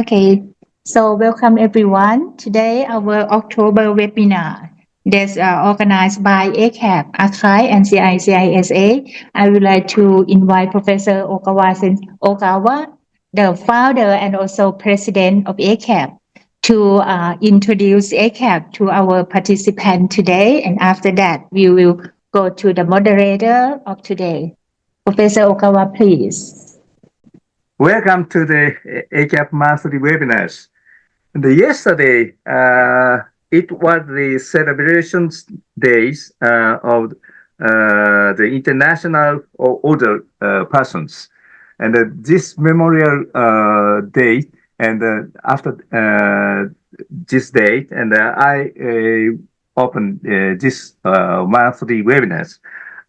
Okay, so welcome everyone. Today, our October webinar that's organized by ACAP, ACAI, and CICISA. I would like to invite Professor Okawa, the founder and also president of ACAP, to introduce ACAP to our participant today. And after that, we will go to the moderator of today. Professor Okawa, please. Welcome to the ACAP monthly webinars. Yesterday, it was the celebrations days of the International Older Persons. And this memorial day, and after this date, and I opened this monthly webinars.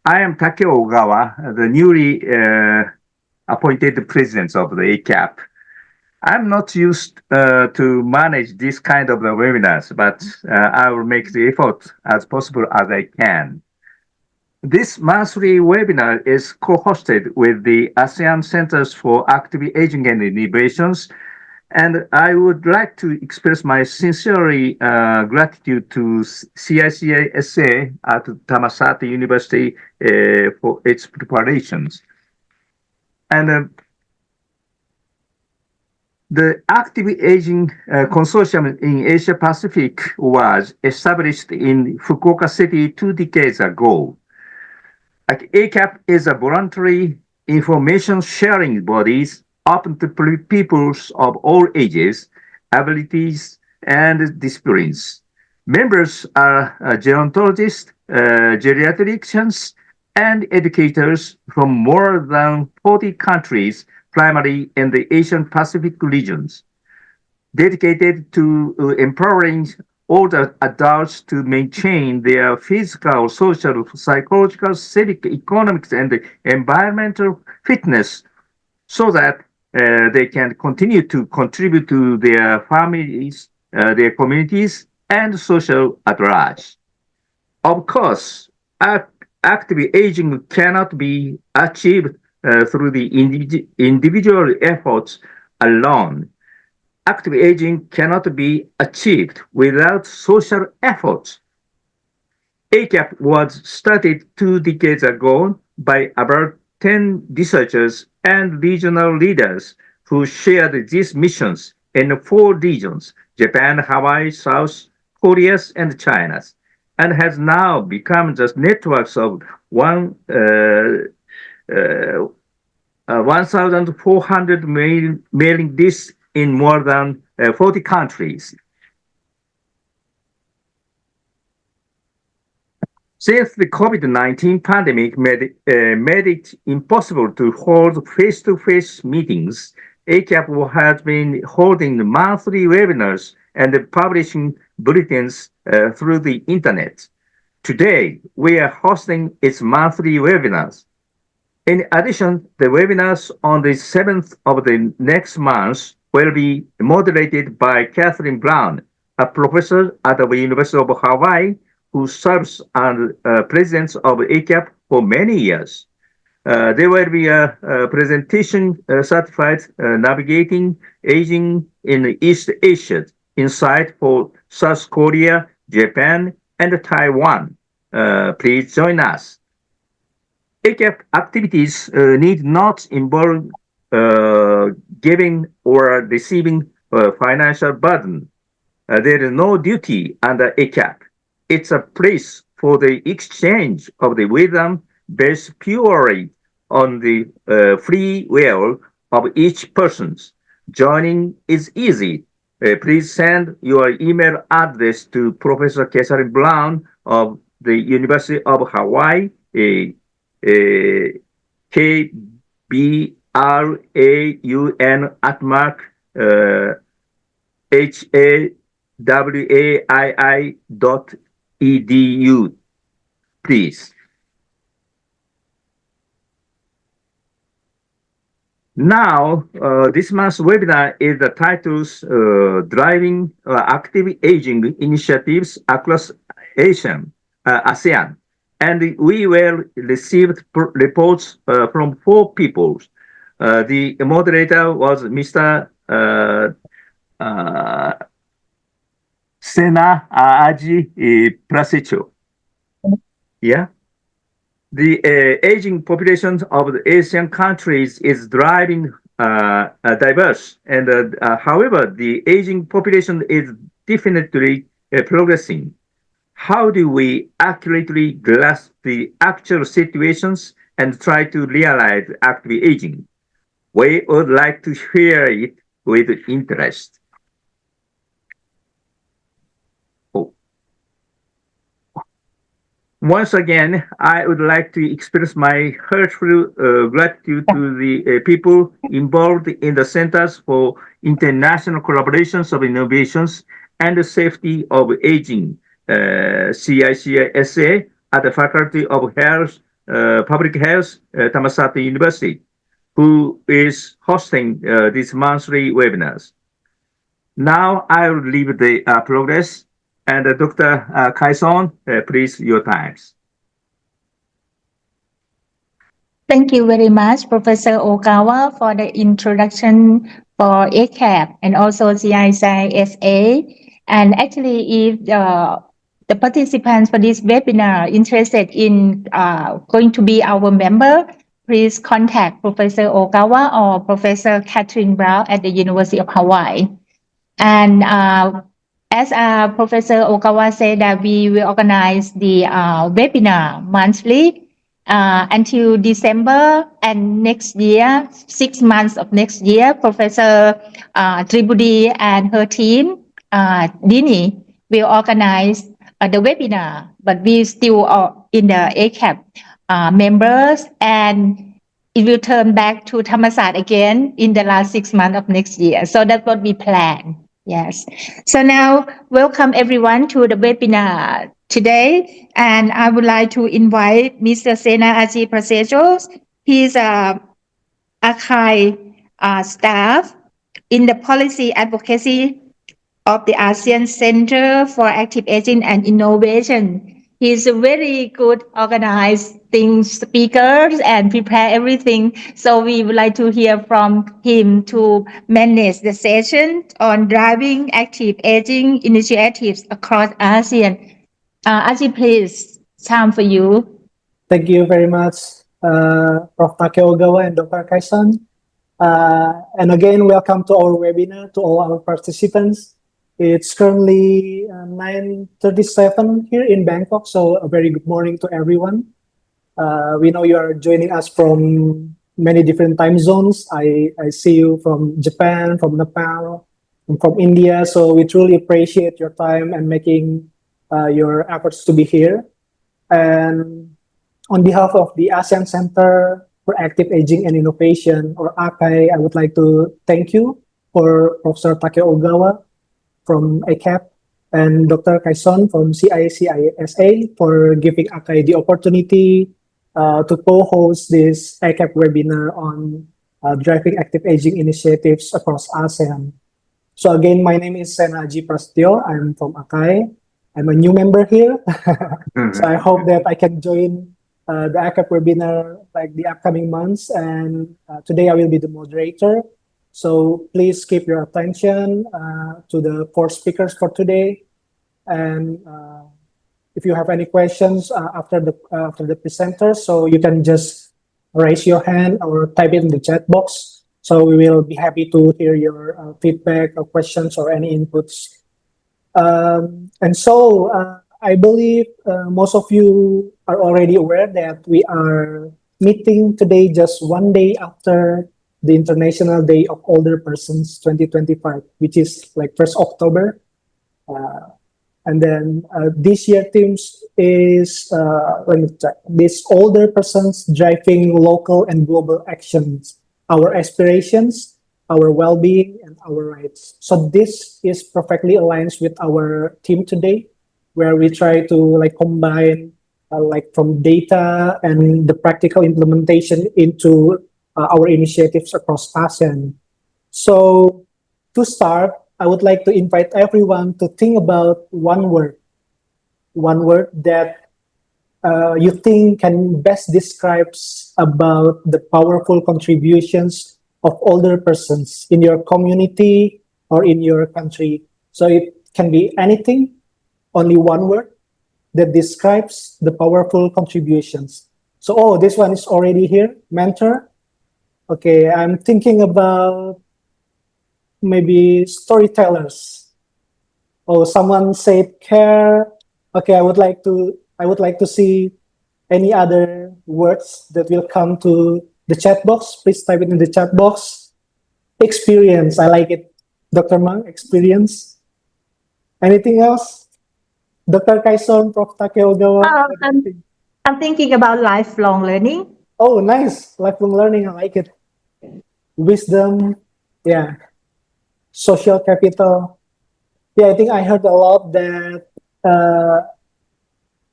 I am Takeo Ogawa, the newly appointed president of the ACAP. I'm not used to manage this kind of webinars, but I will make the effort as possible as I can. This monthly webinar is co-hosted with the ASEAN Centers for Active Aging and Innovations, and I would like to express my sincere gratitude to CICISA at Thammasat University for its preparations. And the Active Aging Consortium in Asia Pacific was established in Fukuoka City 2 decades ago. ACAP is a voluntary information sharing body open to peoples of all ages, abilities, and disciplines. Members are gerontologists, geriatricians, and educators from more than 40 countries, primarily in the Asian Pacific regions, dedicated to empowering older adults to maintain their physical, social, psychological, civic, economic, and environmental fitness so that they can continue to contribute to their families, their communities, and social at large. Of course, active aging cannot be achieved through the individual efforts alone. Active aging cannot be achieved without social efforts. ACAP was started 2 decades ago by about 10 researchers and regional leaders who shared these missions in 4 regions: Japan, Hawaii, South Korea, and China, and has now become just networks of 1,400 mailing lists in more than 40 countries. Since the COVID-19 pandemic made it impossible to hold face-to-face meetings, ACAP has been holding monthly webinars and publishing bulletins through the internet. Today, we are hosting its monthly webinars. In addition, the webinars on the 7th of the next month will be moderated by Catherine Brown, a professor at the University of Hawaii who serves as president of ACAP for many years. There will be a presentation certified Navigating Aging in East Asia Insight for South Korea, Japan, and Taiwan. Please join us. ACAP activities need not involve giving or receiving a financial burden. There is no duty under ACAP. It's a place for the exchange of the wisdom based purely on the free will of each person. Joining is easy. Please send your email address to Professor Catherine Brown of the University of Hawaii, KBRAUN@HAWAII.edu, please. Now, this month's webinar is the titles Driving Active Aging Initiatives Across ASEAN. And we will receive reports from 4 people. The moderator was Mr. uh, Sena Aji Prasecho. Yeah. The aging population of the Asian countries is driving diverse, and however, the aging population is definitely progressing. How do we accurately grasp the actual situations and try to realize active aging? We would like to hear it with interest. Oh. Once again, I would like to express my heartfelt gratitude to the people involved in the Centers for International Collaborations of Innovations and the Safety of Aging, CICISA, at the Faculty of Health, Public Health, Thammasat University, who is hosting these monthly webinars. Now I will leave the progress, and Dr. Kaison, please, your times. Thank you very much, Professor Okawa, for the introduction for ACAP and also CISA. And actually, if the participants for this webinar interested in going to be our member, please contact Professor Okawa or Professor Catherine Brown at the University of Hawaii. And as Professor Okawa said, that we will organize the webinar monthly until December, and next year, 6 months of next year, Professor Tribudi and her team, Dini, will organize the webinar, but we still are in the ACAP members, and it will turn back to Thammasat again in the last 6 months of next year. So that's what we plan. Yes. So now, welcome everyone to the webinar today. And I would like to invite Mr. Sena Aji Prasejos. He's a archive staff in the policy advocacy of the ASEAN Center for Active Aging and Innovation. He's a very good organizing speaker and prepare everything. So we would like to hear from him to manage the session on driving active aging initiatives across ASEAN. Aji, please, time for you. Thank you very much, Prof. Takeogawa and Dr. Kaison. And again, welcome to our webinar to all our participants. It's currently 9:37 here in Bangkok, so a very good morning to everyone. We know you are joining us from many different time zones. I see you from Japan, from Nepal, and from India. So we truly appreciate your time and making your efforts to be here. And on behalf of the ASEAN Center for Active Aging and Innovation, or ACAI, I would like to thank you for Professor Takeogawa from ACAP and Dr. Kaison from CICISA for giving ACAI the opportunity to co-host this ACAP webinar on driving active aging initiatives across ASEAN. So again, my name is Senaji Prastyo. I'm from ACAI. I'm a new member here. So I hope that I can join the ACAP webinar like the upcoming months. And today I will be the moderator. So please keep your attention to the 4 speakers for today. And if you have any questions after the presenters, so you can just raise your hand or type it in the chat box. So we will be happy to hear your feedback or questions or any inputs. And so I believe most of you are already aware that we are meeting today just one day after the International Day of Older Persons 2025, which is like 1st October. And then this year themes is, let me check, this older persons driving local and global actions, our aspirations, our well-being, and our rights. So this is perfectly aligns with our theme today, where we try to like combine like from data and the practical implementation into our initiatives across ASEAN. So to start, I would like to invite everyone to think about one word that you think can best describes about the powerful contributions of older persons in your community, or in your country. So it can be anything, only one word that describes the powerful contributions. So, oh, this one is already here, mentor. Okay, I'm thinking about maybe storytellers. Oh, someone said care. Okay, I would like to see any other words that will come to the chat box. Please type it in the chat box. Experience. I like it. Dr. Mang, experience. Anything else? Dr. Kaison, Prof. Takeogawa. What do you think? I'm thinking about lifelong learning. Oh, nice. Lifelong learning. I like it. Wisdom. Yeah. Social capital. Yeah, I think I heard a lot that uh,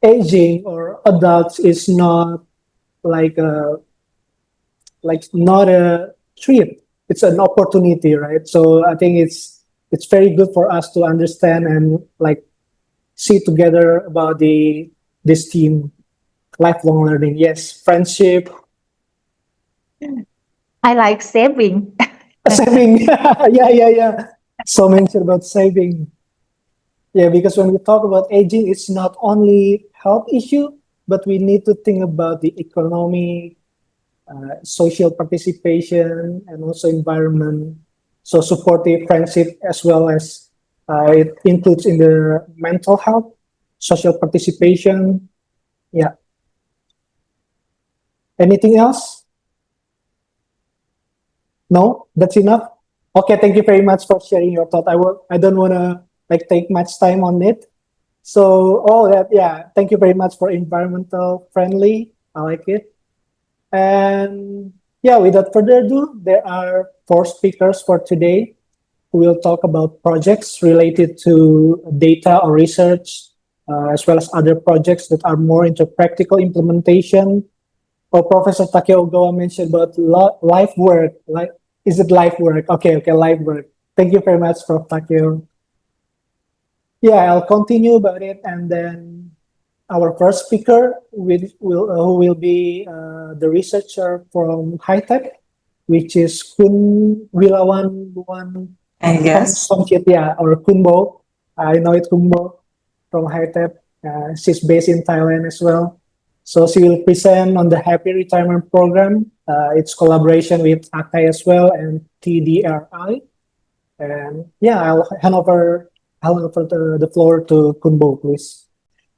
aging or adults is not like not a treat. It's an opportunity, right? So I think it's very good for us to understand and like see together about this theme, lifelong learning. Yes, friendship, I like saving. saving. Yeah. So mentioned about saving. Yeah, because when we talk about aging, it's not only health issue, but we need to think about the economy, social participation, and also environment. So supportive friendship as well as it includes in the mental health, social participation. Yeah. Anything else? No, that's enough. Okay, thank you very much for sharing your thought. I don't want to like take much time on it. So, oh, that, yeah, thank you very much for environmental friendly. I like it. And yeah, without further ado, there are four speakers for today who will talk about projects related to data or research, as well as other projects that are more into practical implementation. Oh, Professor Takeo Ogawa mentioned about life work. Like, is it life work? Okay, life work. Thank you very much, Prof. Takeo. Yeah, I'll continue about it, and then our first speaker who will be the researcher from HiTech, which is Kun Wilawan Luan Yes. Somkit, yeah, or Kunbo. I know it Kunbo from HiTech. She's based in Thailand as well. So she will present on the Happy Retirement Program. It's collaboration with ACAI as well and TDRI. And yeah, I'll hand over the floor to Kunbo, please.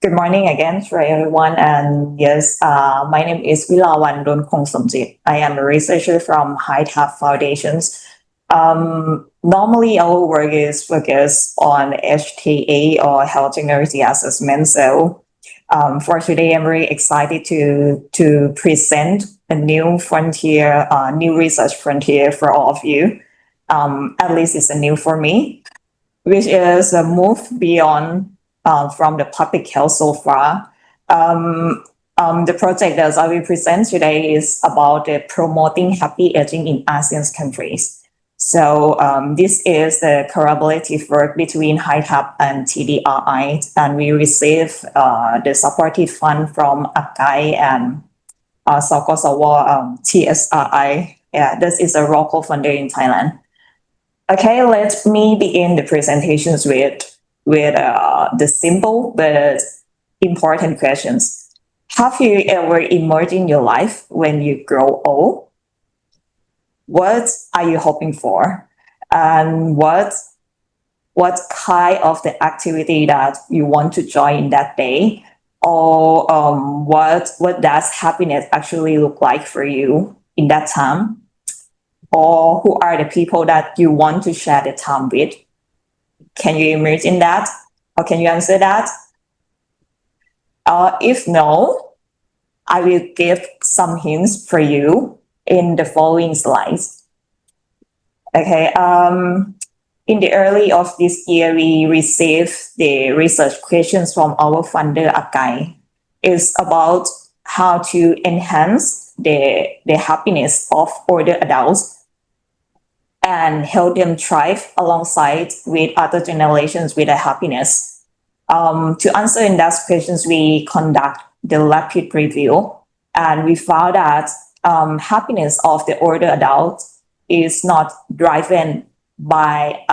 Good morning again for everyone. And yes, my name is Wilawan Somjit. I am a researcher from HiTap Foundations. Normally, our work is focused on HTA or health technology assessment. So for today, I'm very excited to present a new frontier, new research frontier for all of you. At least it's a new for me, which is a move beyond from the public health so far. The project that I will present today is about promoting happy aging in ASEAN countries. So this is the collaborative work between HiTap and TDRI, and we receive the supportive fund from ACAI and TSRI. Yeah, this is a local funder in Thailand. Okay, let me begin the presentations with the simple but important questions. Have you ever imagined your life when you grow old? What are you hoping for? And what kind of the activity that you want to join in that day? Or what does happiness actually look like for you in that time? Or who are the people that you want to share the time with? Can you imagine that? Or can you answer that? If no, I will give some hints for you in the following slides. Okay, in the early of this year, we received the research questions from our funder, ACAI. It's about how to enhance the happiness of older adults and help them thrive alongside with other generations with their happiness. To answer in that questions, we conduct the rapid review, and we found that happiness of the older adult is not driven by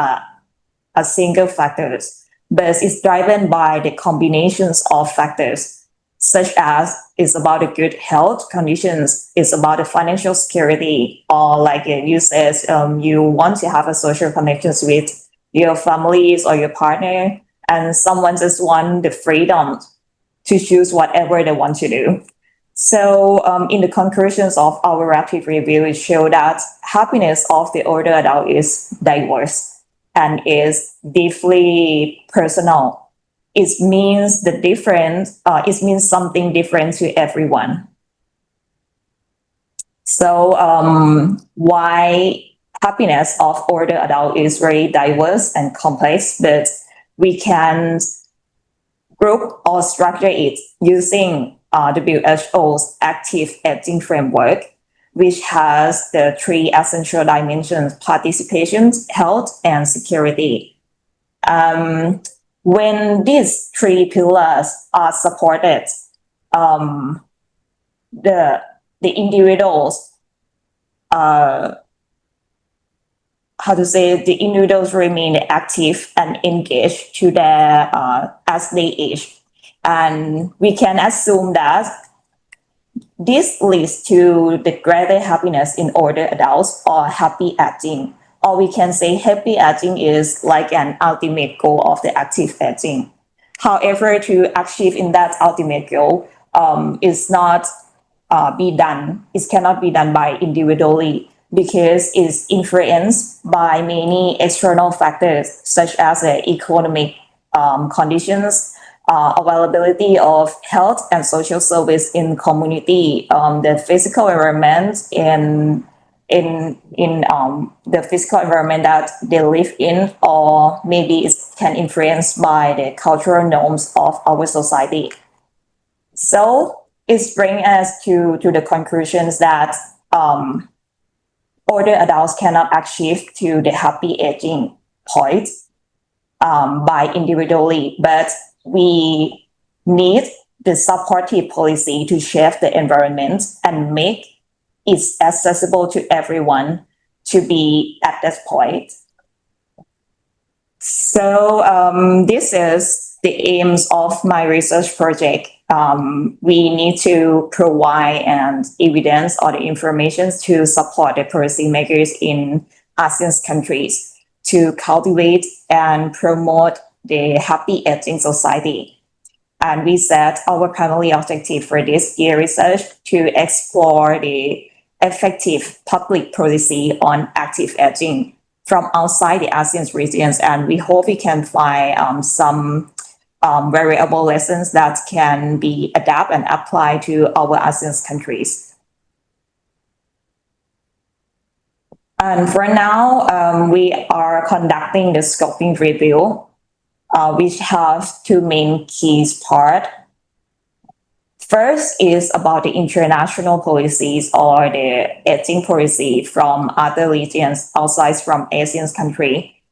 a single factors, but it's driven by the combinations of factors, such as it's about the good health conditions, it's about the financial security, or like you said, you want to have a social connections with your families or your partner, and someone just want the freedom to choose whatever they want to do. So in the conclusions of our rapid review, it showed that happiness of the older adult is diverse and is deeply personal. It means it means something different to everyone. So why happiness of older adult is very diverse and complex, but we can group or structure it using WHO's active aging framework, which has the three essential dimensions: participation, health, and security. When these three pillars are supported, the individuals, the individuals remain active and engaged to their as they age, and we can assume that this leads to the greater happiness in older adults or happy aging. Or we can say happy aging is like an ultimate goal of the active aging. However, to achieve in that ultimate goal is not it cannot be done by individually, because it's influenced by many external factors such as economic conditions, availability of health and social service in community, the physical environment in the physical environment that they live in, or maybe it can influence by the cultural norms of our society. So it brings us to the conclusions that older adults cannot achieve to the happy aging point by individually, but we need the supportive policy to shape the environment and make it accessible to everyone to be at this point. So this is the aims of my research project. We need to provide evidence or the information to support the policymakers in ASEAN countries to cultivate and promote the happy aging society. And we set our primary objective for this year research to explore the effective public policy on active aging from outside the ASEAN regions. And we hope we can find some variable lessons that can be adapted and applied to our ASEAN countries. And for now, we are conducting the scoping review, which have two main key parts. First is about the international policies or the aging policy from other regions outside from ASEAN country.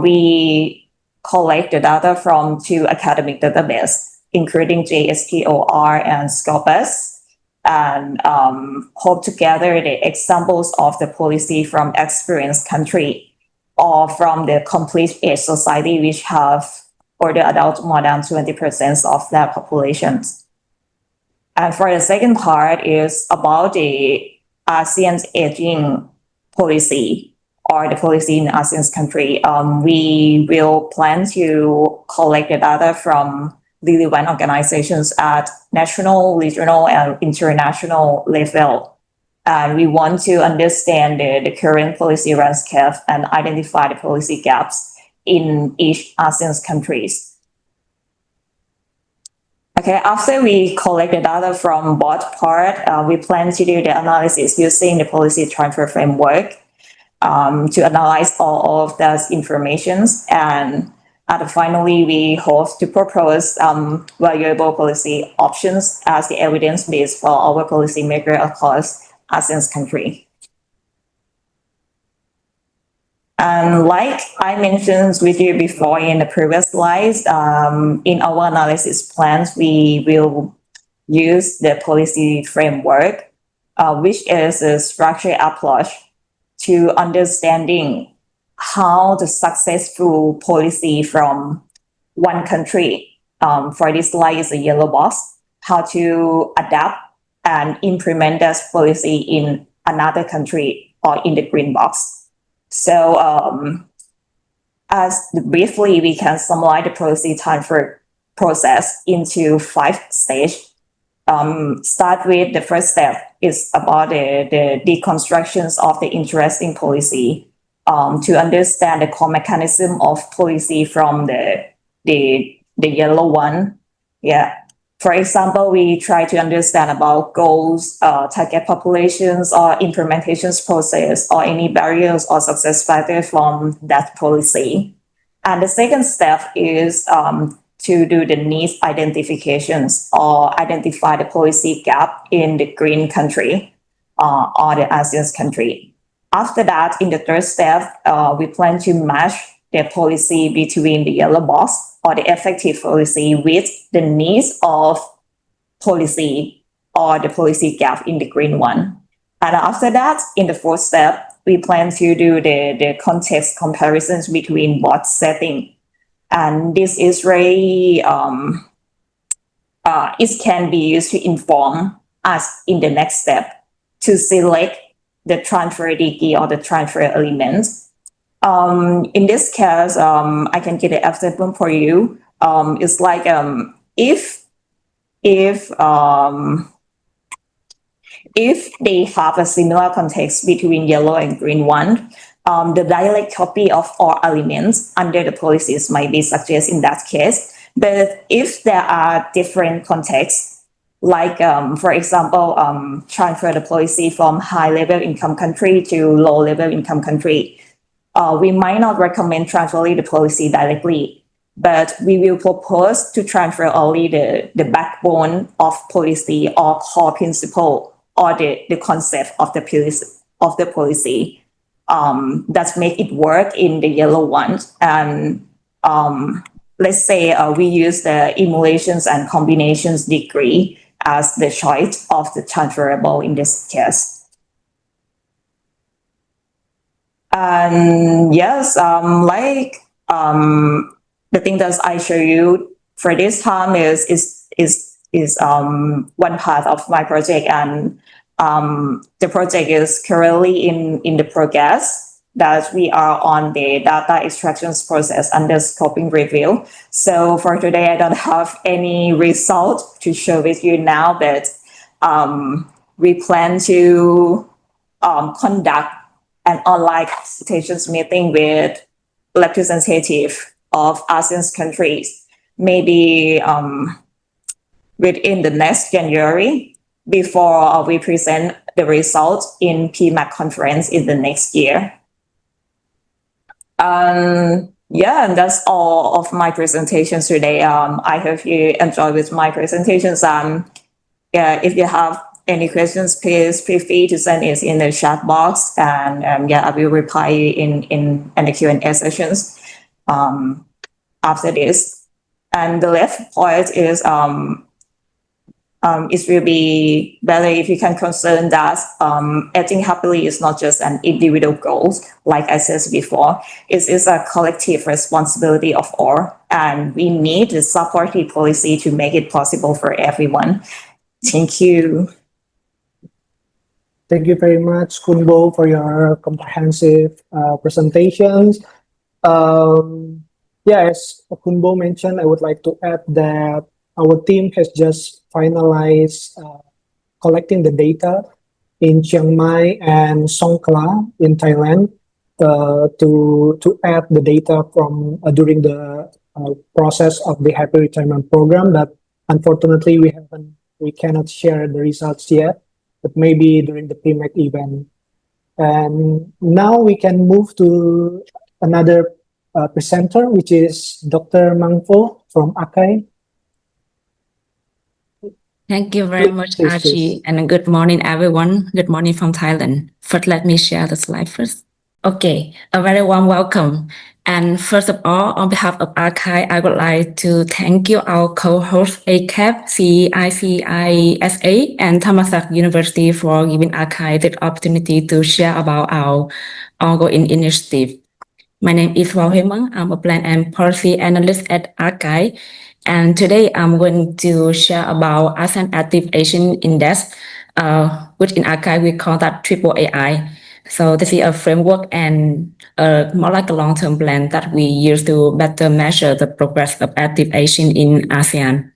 We collect the data from two academic databases, including JSPOR and Scopus, and hope to gather the examples of the policy from experienced country or from the complete age society, which have older adults more than 20% of their populations. And for the second part is about the ASEAN's aging policy or the policy in ASEAN country. We will plan to collect the data from relevant organizations at national, regional, and international level. And we want to understand the current policy landscape and identify the policy gaps in each ASEAN countries. Okay, after we collect the data from both parts, we plan to do the analysis using the policy transfer framework to analyze all of those informations. And finally, we hope to propose valuable policy options as the evidence base for our policymaker across ASEAN country. And like I mentioned with you before in the previous slides, in our analysis plans, we will use the policy framework, which is a structured approach to understanding how the successful policy from one country, for this slide is a yellow box, how to adapt and implement that policy in another country or in the green box. So as briefly, we can summarize the policy transfer process into 5 stages. Start with the first step is about the deconstructions of the interesting policy, to understand the core mechanism of policy from the yellow one. Yeah. For example, we try to understand about goals, target populations, or implementations process, or any barriers or success factors from that policy. And the second step is to do the needs identifications or identify the policy gap in the green country or the ASEAN country. After that, in the third step, we plan to match the policy between the yellow box or the effective policy with the needs of policy or the policy gap in the green one. And after that, in the fourth step, we plan to do the context comparisons between both settings. And this is very, it can be used to inform us in the next step to select the transfer degree or the transfer elements. In this case, I can get an example for you. It's like if they have a similar context between yellow and green one, the direct copy of all elements under the policies might be suggested in that case. But if there are different contexts, like for example, transfer the policy from high level income country to low level income country, we might not recommend transferring the policy directly, but we will propose to transfer only the backbone of policy or core principle or the concept of the policy that make it work in the yellow one. And let's say we use the emulations and combinations degree as the choice of the transferable in this case. And yes, the thing that I show you for this time is one part of my project, and the project is currently in the progress that we are on the data extractions process under scoping review. So for today, I don't have any result to share with you now, but we plan to conduct an online consultations meeting with representative of ASEAN countries, maybe within the next January, before we present the results in PMAC conference in the next year. Yeah, and that's all of my presentations today. I hope you enjoy with my presentations. Yeah, if you have any questions, please feel free to send it in the chat box, and yeah, I will reply in the Q&A sessions after this. And the last point is it will be better if you can concern that aging happily is not just an individual goal, like I said before. It is a collective responsibility of all, and we need a supportive policy to make it possible for everyone. Thank you. Thank you very much, Kunbo, for your comprehensive presentations. Yeah, as Kunbo mentioned, I would like to add that our team has just finalized collecting the data in Chiang Mai and Songkhla in Thailand to add the data from during the process of the Happy Retirement Program. That unfortunately we cannot share the results yet, but maybe during the PMAC event. And now we can move to another presenter, which is Dr. Mangpo from ACAP. Thank you very much, Please. Archie, and good morning, everyone. Good morning from Thailand. First, let me share the slide first. Okay, a very warm welcome. And first of all, on behalf of ACAP, I would like to thank you, our co-host ACAP, CICISA, and Thammasat University for giving ACAP the opportunity to share about our ongoing initiative. My name is Hemang. I'm a plan and policy analyst at ACAP. And today I'm going to share about ASEAN Active Asian Index, which in ACAP we call that triple AI. So this is a framework and more like a long-term plan that we use to better measure the progress of active Asian in ASEAN.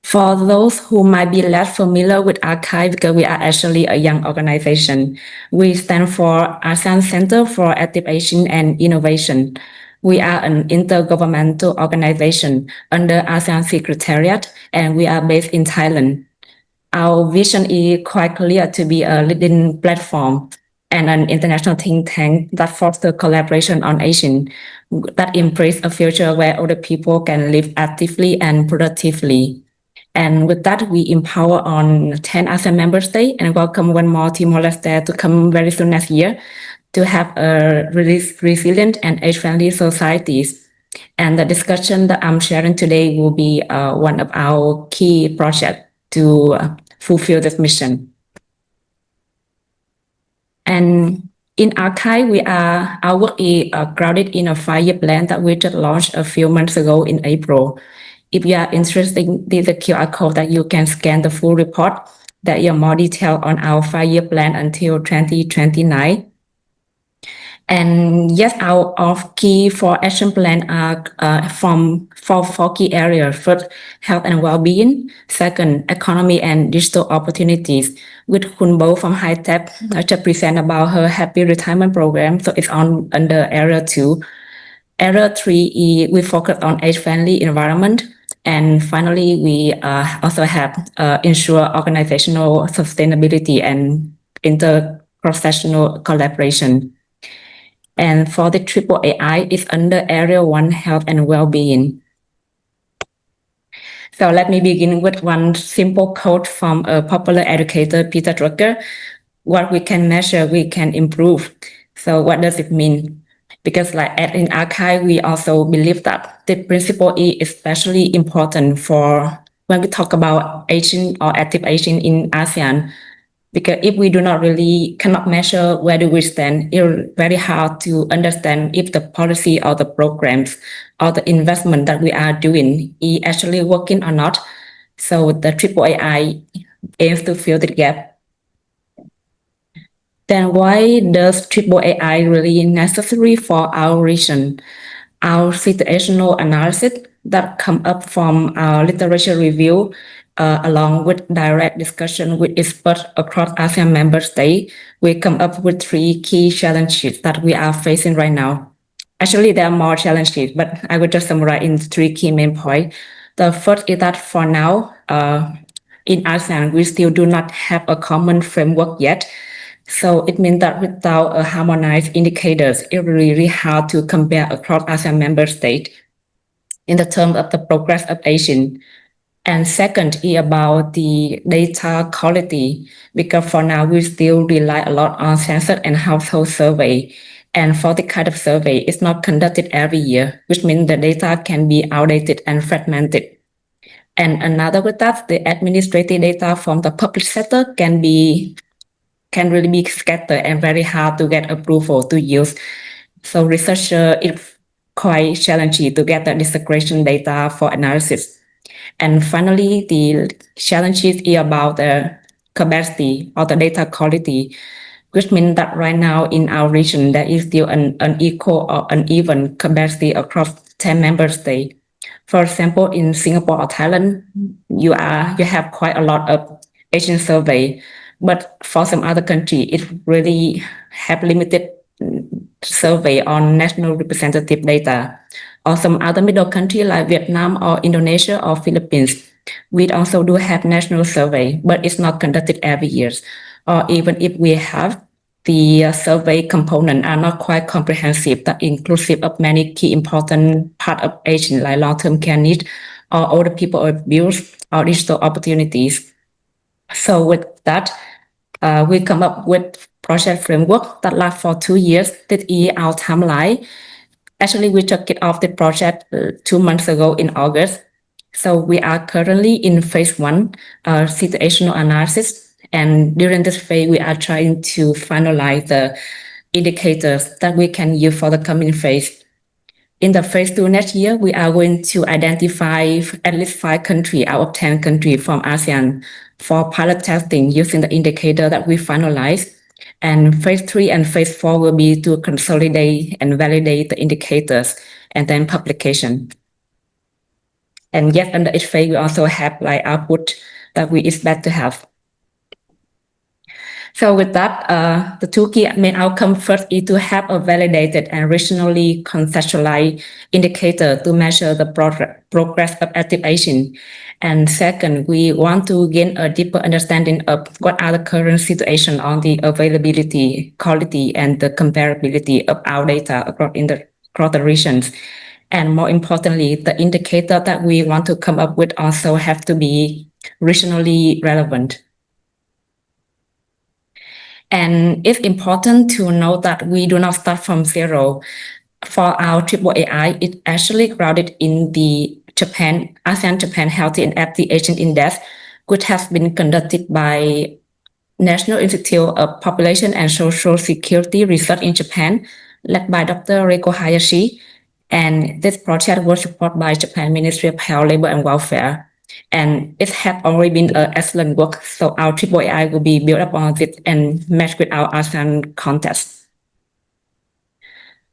For those who might be less familiar with ACAP, because we are actually a young organization, we stand for ASEAN Center for Active Asian and Innovation. We are an intergovernmental organization under ASEAN Secretariat, and we are based in Thailand. Our vision is quite clear to be a leading platform and an international think tank that fosters collaboration on Asian, that embrace a future where other people can live actively and productively. And with that, we empower on 10 ASEAN member states and welcome one more Timor-Leste to come very soon next year to have a really resilient and age-friendly societies. And the discussion that I'm sharing today will be one of our key projects to fulfill this mission. And in ACAP, our work is grounded in a 5-year plan that we just launched a few months ago in April. If you are interested, there's a QR code that you can scan the full report that is more detail on our 5-year plan until 2029. And yes, our key 4 action plan are from four key areas. First, health and well-being. Second, economy and digital opportunities. With Khun Bo from High Tech, I just present about her happy retirement program. So it's under area 2. Area 3, we focus on age-friendly environment. And finally, we also have ensure organizational sustainability and inter-professional collaboration. And for the triple AI, it's under Area 1, Health and Well-being. So let me begin with one simple quote from a popular educator, Peter Drucker. What we can measure, we can improve. So what does it mean? Because like in ACAP, we also believe that the principle is especially important for when we talk about Asian or active Asian in ASEAN. Because if we do not cannot measure where do we stand, it's very hard to understand if the policy or the programs or the investment that we are doing is actually working or not. So the triple AI aims to fill the gap. Then why does triple AI really necessary for our region? Our situational analysis that come up from our literature review along with direct discussion with experts across ASEAN member states, we come up with 3 key challenges that we are facing right now. Actually, there are more challenges, but I will just summarize in 3 key main points. The first is that for now, in ASEAN, we still do not have a common framework yet. So it means that without a harmonized indicators, it's really hard to compare across ASEAN member states in the terms of the progress of Asian. And second is about the data quality, because for now we still rely a lot on census and household survey. And for the kind of survey, it's not conducted every year, which means the data can be outdated and fragmented. And another with that, the administrative data from the public sector can really be scattered and very hard to get approval to use. So researcher is quite challenging to get the disaggregation data for analysis. And finally, the challenges is about the capacity or the data quality, which means that right now in our region, there is still an unequal or uneven capacity across 10 member states. For example, in Singapore or Thailand, you have quite a lot of Asian survey, but for some other country, it really have limited survey on national representative data. Or some other middle country like Vietnam or Indonesia or Philippines, we also do have national survey, but it's not conducted every year. Or even if we have, the survey component are not quite comprehensive, that inclusive of many key important part of Asian like long-term care needs or older people abuse or digital opportunities. So with that, we come up with project framework that lasts for 2 years. That is our timeline. Actually, we just kicked off the project 2 months ago in August. So we are currently in phase 1, situational analysis. And during this phase, we are trying to finalize the indicators that we can use for the coming phase. In the phase 2 next year, we are going to identify at least 5 countries out of 10 countries from ASEAN for pilot testing using the indicator that we finalized. And phase 3 and phase 4 will be to consolidate and validate the indicators and then publication. And yes, under each phase, we also have like output that we expect to have. So with that, the two key main outcomes first is to have a validated and rationally contextualized indicator to measure the progress of active aging. And second, we want to gain a deeper understanding of what are the current situation on the availability, quality, and the comparability of our data across the regions. And more importantly, the indicator that we want to come up with also have to be regionally relevant. And it's important to note that we do not start from zero. For our triple AI, it's actually grounded in the ASEAN Japan Healthy and Active Aging Index, which has been conducted by National Institute of Population and Social Security Research in Japan, led by Dr. Reiko Hayashi. And this project was supported by Japan Ministry of Health, Labor and Welfare. And it has already been an excellent work. So our triple AI will be built upon it and matched with our ASEAN context.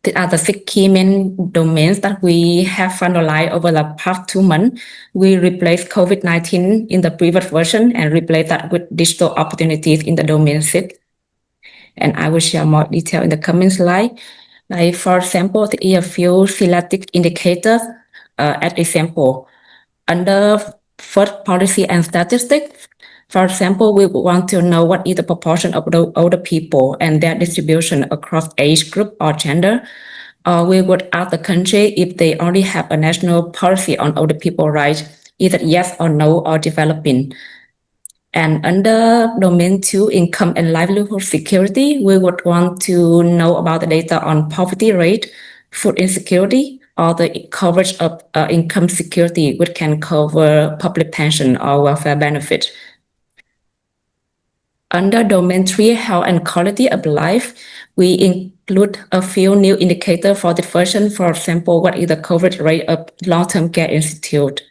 These are the 6 key main domains that we have finalized over the past 2 months. We replaced COVID-19 in the previous version and replaced that with digital opportunities in the domain 6. And I will share more detail in the coming slide. Like for example, there are a few selected indicators as example. Under first policy and statistics, for example, we want to know what is the proportion of the older people and their distribution across age group or gender. We would ask the country if they already have a national policy on older people rights, either yes or no or developing. And under domain 2, income and livelihood security, we would want to know about the data on poverty rate, food insecurity, or the coverage of income security, which can cover public pension or welfare benefit. Under domain 3, health and quality of life, we include a few new indicators for the version. For example, what is the coverage rate of long-term care institute,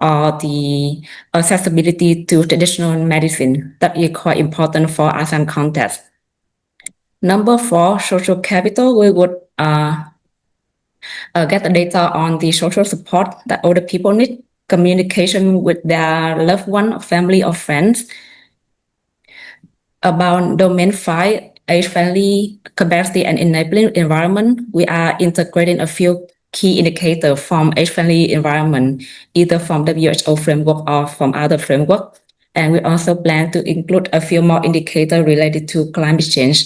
or the accessibility to traditional medicine that is quite important for ASEAN context. Number 4, social capital, we would get the data on the social support that older people need, communication with their loved one, family, or friends. About domain 5, age-friendly capacity and enabling environment, we are integrating a few key indicators from age-friendly environment, either from WHO framework or from other framework. And we also plan to include a few more indicators related to climate change.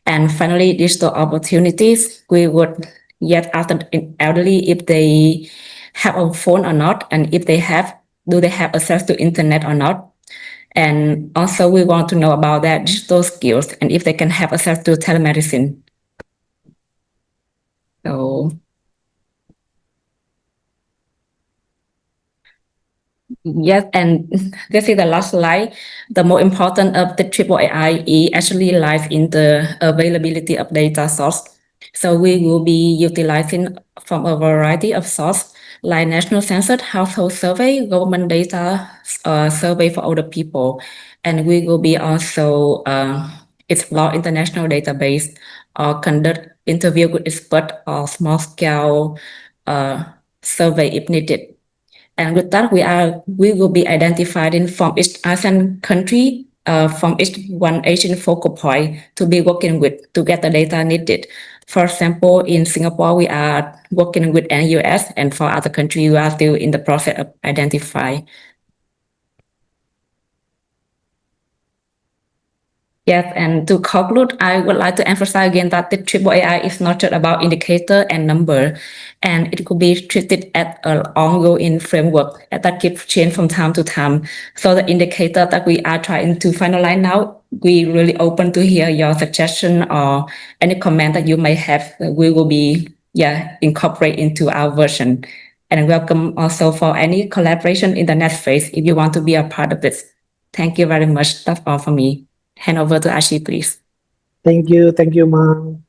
And finally, digital opportunities, we would yet ask the elderly if they have a phone or not, and if they have, do they have access to internet or not? And also we want to know about their digital skills and if they can have access to telemedicine. So yes, and this is the last slide. The more important of the triple AI actually lies in the availability of data source. So we will be utilizing from a variety of sources like national census, household survey, government data survey for older people, and we will be also explore international database or conduct interview with expert or small scale survey if needed. And with that, we will be identifying from each ASEAN country, from each one Asian focal point to be working with to get the data needed. For example, in Singapore, we are working with NUS, and for other countries, we are still in the process of identifying. Yes, and to conclude, I would like to emphasize again that the triple AI is not just about indicator and number, and it could be treated as an ongoing framework that keeps change from time to time. So the indicator that we are trying to finalize now, we really open to hear your suggestion or any comment that you may have. We will be incorporate into our version. And welcome also for any collaboration in the next phase if you want to be a part of this. Thank you very much. That's all for me. Hand over to Ashi, please. Thank you, Mang,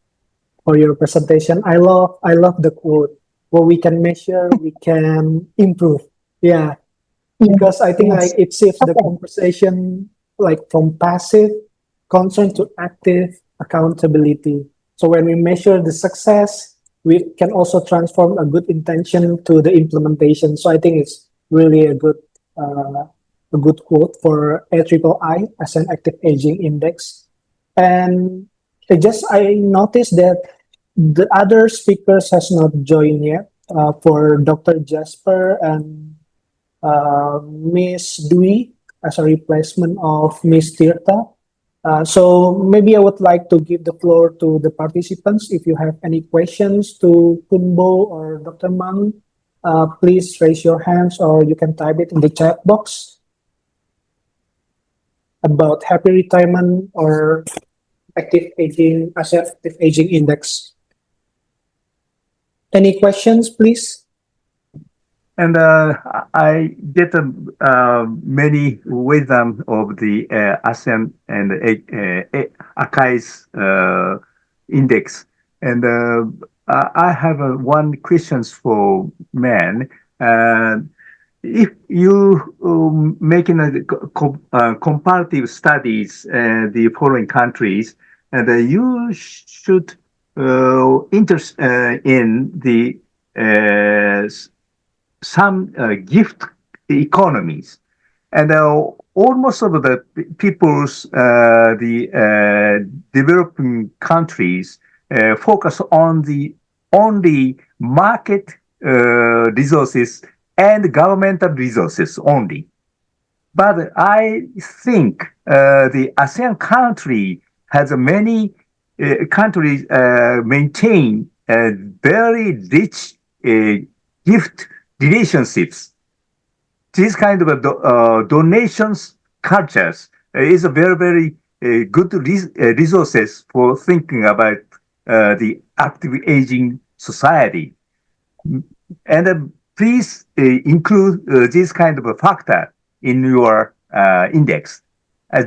for your presentation. I love the quote. What we can measure, we can improve. Yeah, because I think Yes. it shifts the Okay. conversation like from passive concern to active accountability. So when we measure the success, we can also transform a good intention to the implementation. So I think it's really a good quote for AIII as an active aging index. And I noticed that the other speakers has not joined yet. For Dr. Jasper and Miss Dwi as a replacement of Miss Tirta. So maybe I would like to give the floor to the participants. If you have any questions to Kunbo or Dr. Mang, please raise your hands or you can type it in the chat box about happy retirement or active aging, active aging index. Any questions, please? And I get many wisdom of the ASEAN and ACAI's index. And I have one question for men. If you making a comparative studies the foreign countries, and you should interest in the some gift economies, and almost of the people's the developing countries focus on the only market resources and governmental resources only. But I think the ASEAN country has many countries maintain very rich gift relationships. This kind of donations cultures is a very good resources for thinking about the active aging society. And please include this kind of a factor in your index.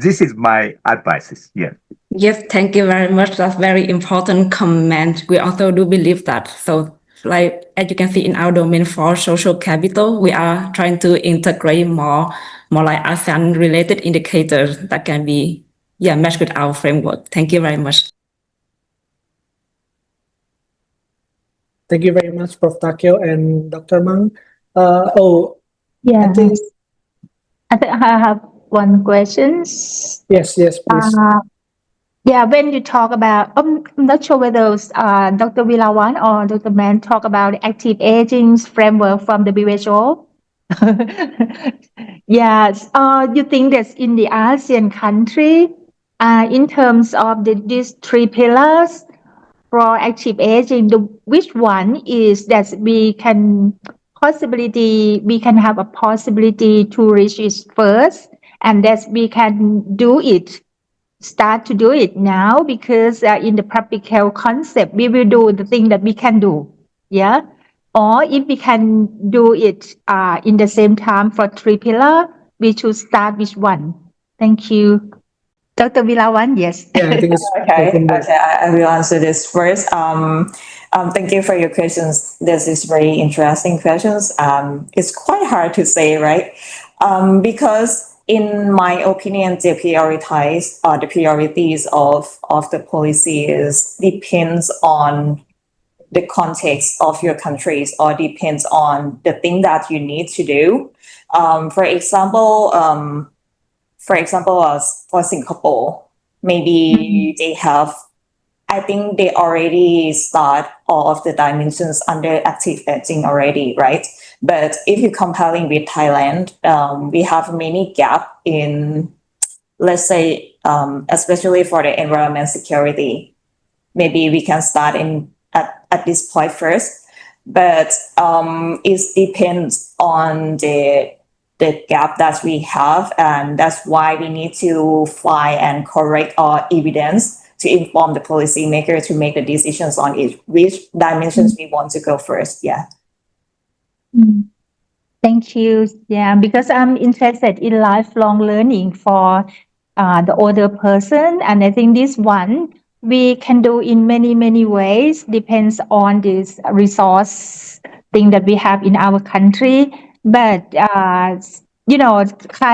This is my advice. Yeah. Yes, thank you very much. That's very important comment. We also do believe that. So, like as you can see in our domain for social capital, we are trying to integrate more like ASEAN related indicators that can be matched with our framework. Thank you very much. Thank you very much, Prof. Takeo and Dr. Mang. I Yeah. think I think I have one question. yes, please. Yeah, when you talk about, I'm not sure whether Dr. Vilawan or Dr. Mann talk about active aging framework from the WHO. Yes, you think that in the ASEAN country, in terms of these three pillars for active aging, which one is that we can have a possibility to reach it first, and that we can start to do it now, because in the public health concept, we will do the thing that we can do. Yeah. Or if we can do it in the same time for three pillar, we should start with one. Thank you. Dr. Vilawan, yes. Yeah, I think it's Okay, I will answer this first. Thank you for your questions. This is very interesting questions. It's quite hard to say, right? Because in my opinion, the priorities of the policies depends on the context of your countries, or depends on the thing that you need to do. For example, as for Singapore, maybe they have, I think they already start all of the dimensions under active aging already, right? But if you're comparing with Thailand, we have many gap in, let's say, especially for the environment security. Maybe we can start at this point first, but it depends on the gap that we have, and that's why we need to find and correct our evidence to inform the policymaker to make the decisions on it, which dimensions we want to go first. Yeah. Thank you. Yeah, because I'm interested in lifelong learning for the older person, and I think this one we can do in many ways, depends on this resource thing that we have in our country. But kind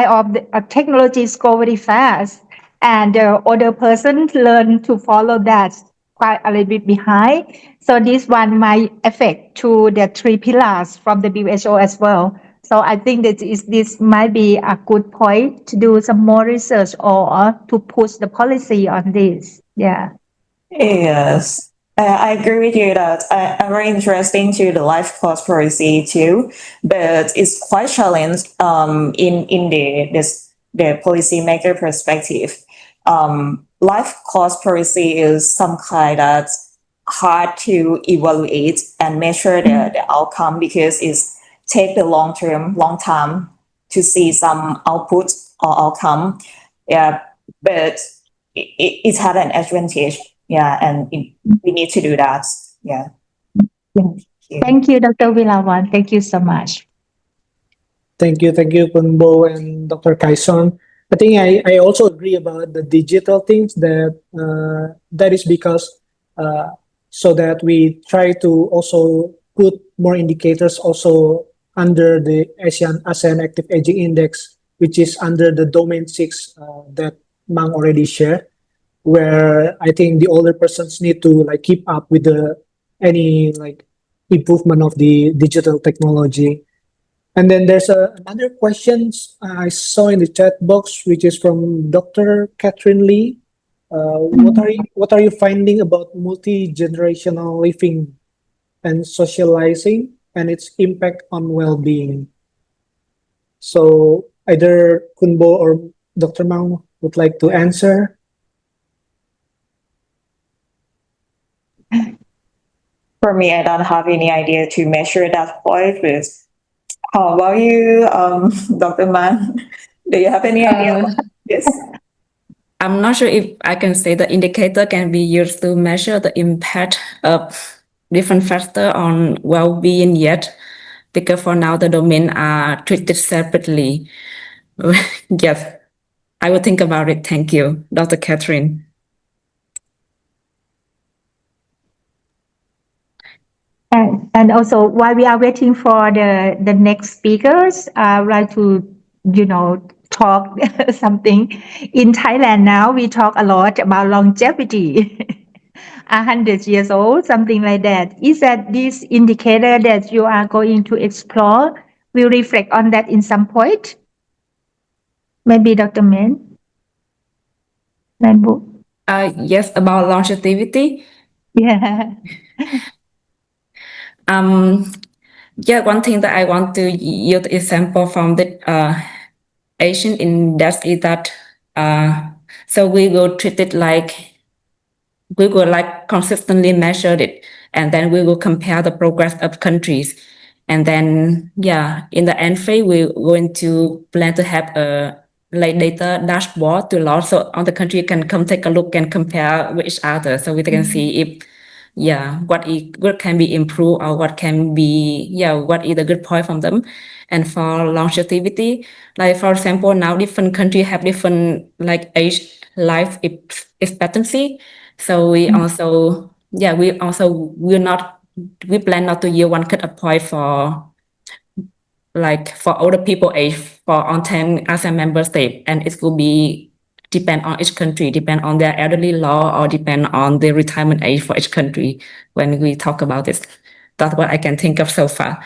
of technologies go very fast, and the other person learn to follow that quite a little bit behind. So this one might affect to the three pillars from the WHO as well. So I think that this might be a good point to do some more research or to push the policy on this. Yeah. Yes, I agree with you that I'm very interesting to the life cost policy too, but it's quite challenged in the policymaker perspective. Life cost policy is some kind that's hard to evaluate and measure the outcome because it's take the long time to see some output or outcome. Yeah, but it had an advantage. Yeah, and we need to do that. Yeah. Thank you, Dr. Vilawan. Thank you so much. Thank you, Kunbo and Dr. Kaison. I think I also agree about the digital things that is because so that we try to also put more indicators also under the ASEAN Active Aging Index, which is under the domain 6 that Mang already shared, where I think the older persons need to keep up with any improvement of the digital technology. And then there's another question I saw in the chat box, which is from Dr. Catherine Lee. What are you finding about multi-generational living and socializing and its impact on well-being? So either Kunbo or Dr. Mang would like to answer. For me, I don't have any idea to measure that point, but how about you, Dr. Man? Do you have any idea about this? I'm not sure if I can say the indicator can be used to measure the impact of different factors on well-being yet, because for now the domain are treated separately. Yes, I will think about it. Thank you, Dr. Catherine. And also, while we are waiting for the next speakers, I would like to, talk something. In Thailand now, we talk a lot about longevity. 100 years old, something like that. Is that this indicator that you are going to explore will reflect on that in some point? Maybe Dr. Manbu. Yes, about longevity. Yeah. Yeah, one thing that I want to use example from the Asian index is that so we will treat it like we will consistently measure it, and then we will compare the progress of countries, and then in the end phase we're going to plan to have a data dashboard to launch, so all the country can come take a look and compare with each other, so we can see if what can be improved or what can be what is the good point from them. And for longevity, for example, now different countries have different age life expectancy, so we plan not to use one cut point for older people age for on 10 ASEAN member states, and it will be depend on each country, depend on their elderly law, or depend on the retirement age for each country when we talk about this. That's what I can think of so far.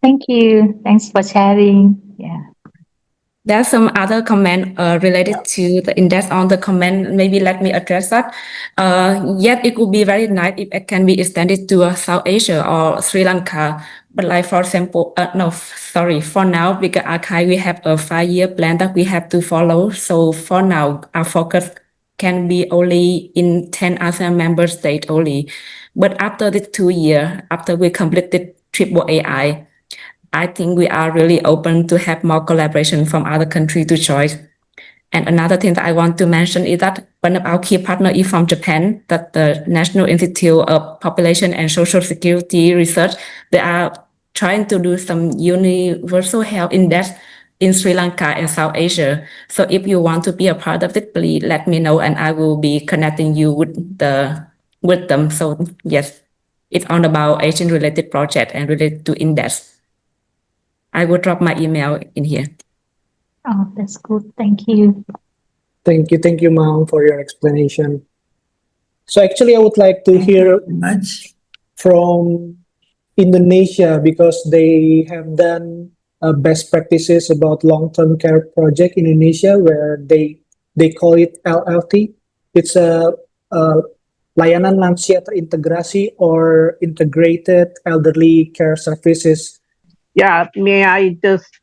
Thank you. Thanks for sharing. Yeah. There's some other comment related to the index on the comment. Maybe let me address that. Yet it would be very nice if it can be extended to South Asia or Sri Lanka. But for example, for now, because archive, we have a 5-year plan that we have to follow. So for now, our focus can be only in 10 ASEAN member states only. But after the 2 years, after we completed triple AI, I think we are really open to have more collaboration from other countries to join. And another thing that I want to mention is that one of our key partners is from Japan, that the National Institute of Population and Social Security Research, they are trying to do some universal health index in Sri Lanka and South Asia. So if you want to be a part of it, please let me know and I will be connecting you with them. So yes, it's all about Asian related project and related to index. I will drop my email in here. Oh, that's good. Thank you. Thank you, Ma'am, for your explanation. So actually, I would like to hear Much. from Indonesia because they have done best practices about long-term care project in Indonesia where they call it LLT. It's a layanan lansia terintegrasi or integrated elderly care services. Yeah, may I just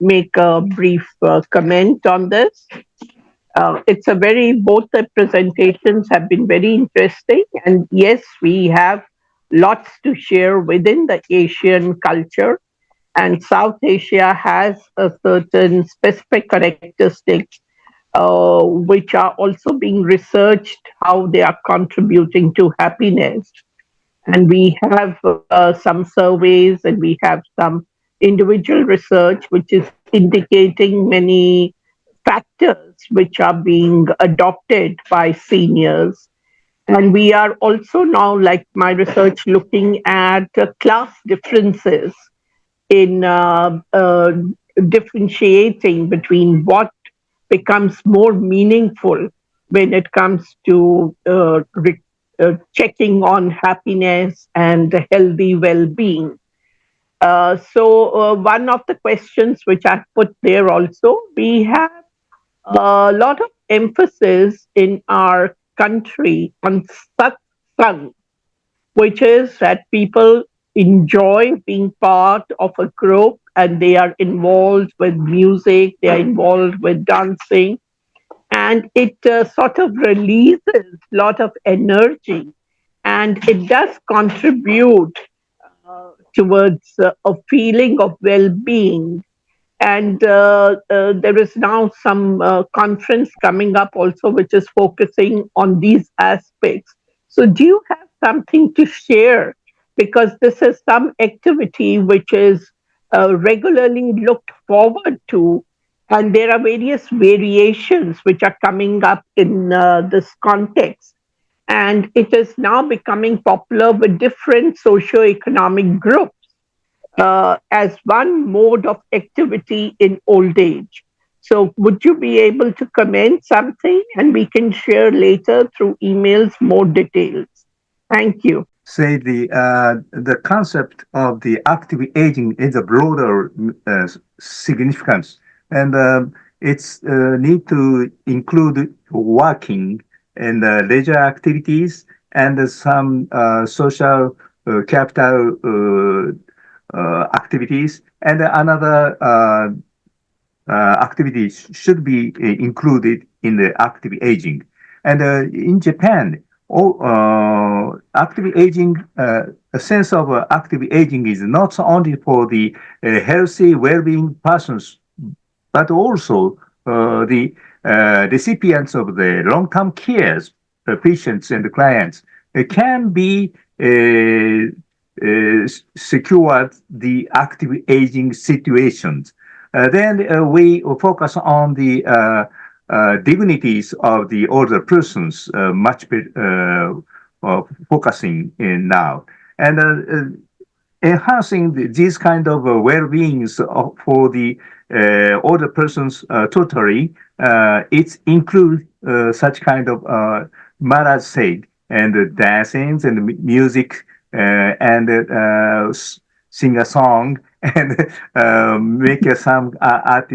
make a brief comment on this? Both the presentations have been very interesting. And yes, we have lots to share within the Asian culture. And South Asia has a certain specific characteristics which are also being researched how they are contributing to happiness. And we have some surveys and we have some individual research which is indicating many factors which are being adopted by seniors. And we are also now, like my research, looking at class differences in differentiating between what becomes more meaningful when it comes to checking on happiness and healthy well-being. One of the questions which I put there also, we have a lot of emphasis in our country on satsang, which is that people enjoy being part of a group and they are involved with music, they are involved with dancing, and it sort of releases a lot of energy and it does contribute towards a feeling of well-being. And there is now some conference coming up also which is focusing on these aspects. So do you have something to share, because this is some activity which is regularly looked forward to, and there are various variations which are coming up in this context, and it is now becoming popular with different socio-economic groups as one mode of activity in old age. So, would you be able to comment something and we can share later through emails more details? Thank you. Say the concept of the active aging is a broader significance, and it's need to include working and leisure activities and some social capital activities, and another activities should be included in the active aging. And in Japan, active aging, a sense of active aging is not only for the healthy, well-being persons, but also the recipients of the long-term cares, patients and clients, can be secured the active aging situations. Then we focus on the dignities of the older persons, much focusing in now. And enhancing these kind of well-beings for the older persons totally, it includes such kind of Maharaj said, and dancing and music and sing a song and make some art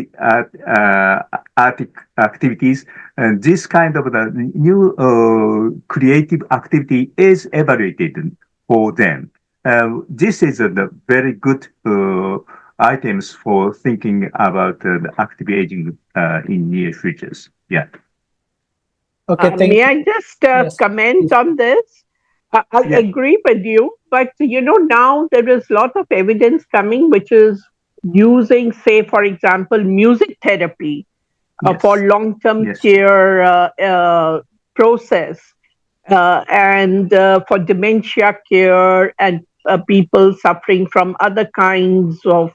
activities. And this kind of the new creative activity is evaluated for them. This is a very good items for thinking about the active aging in near futures. Yeah. Okay, thank May you. I just Yes, comment please. on this? I Yeah. agree with you, but now there is a lot of evidence coming which is using, say, for example, music therapy for Yes. long-term Yes. care process and for dementia care and people suffering from other kinds of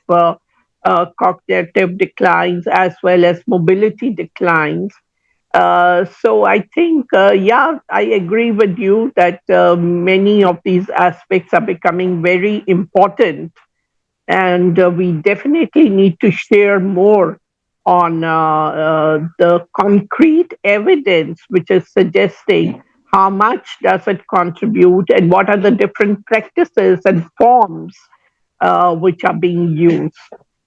cognitive declines as well as mobility declines. So I think, yeah, I agree with you that many of these aspects are becoming very important, and we definitely need to share more on the concrete evidence which is suggesting how much does it contribute and what are the different practices and forms which are being used.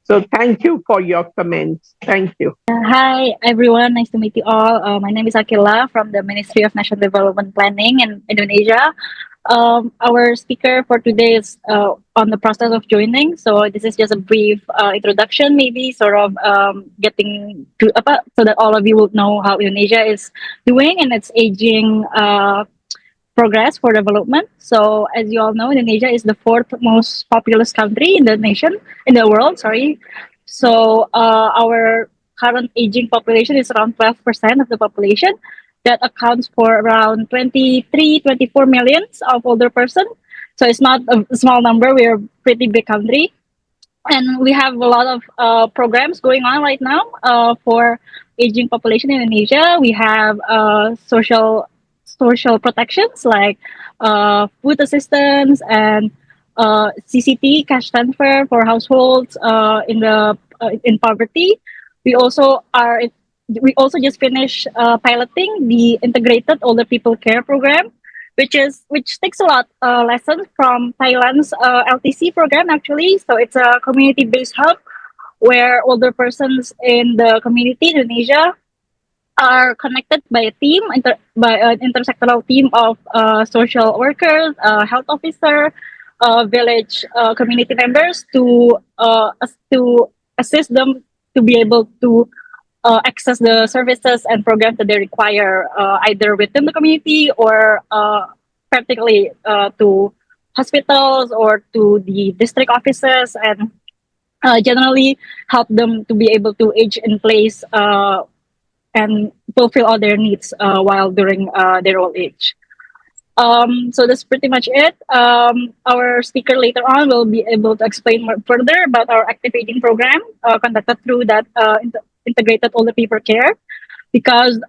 So thank you for your comments. Thank you. Hi, everyone. Nice to meet you all. My name is Akila from the Ministry of National Development Planning in Indonesia. Our speaker for today is on the process of joining. So this is just a brief introduction, maybe sort of getting to so that all of you will know how Indonesia is doing in its aging progress for development. So as you all know, Indonesia is the fourth most populous country in the nation, in the world, sorry. So our current aging population is around 12% of the population. That accounts for around 23, 24 millions of older person. So it's not a small number. We're a pretty big country. And we have a lot of programs going on right now for aging population in Indonesia. We have social protections like food assistance and CCT cash transfer for households in poverty. We also are we also just finished piloting the integrated older people care program, which takes a lot lessons from Thailand's LTC program actually. So it's a community based hub where older persons in the community in Indonesia are connected by a team, by an intersectoral team of social workers, health officer, village community members to assist them to be able to access the services and programs that they require, either within the community or practically to hospitals or to the district offices, and generally help them to be able to age in place and fulfill all their needs while during their old age. So that's pretty much it. Our speaker later on will be able to explain more further about our active aging program conducted through that integrated older people care. Because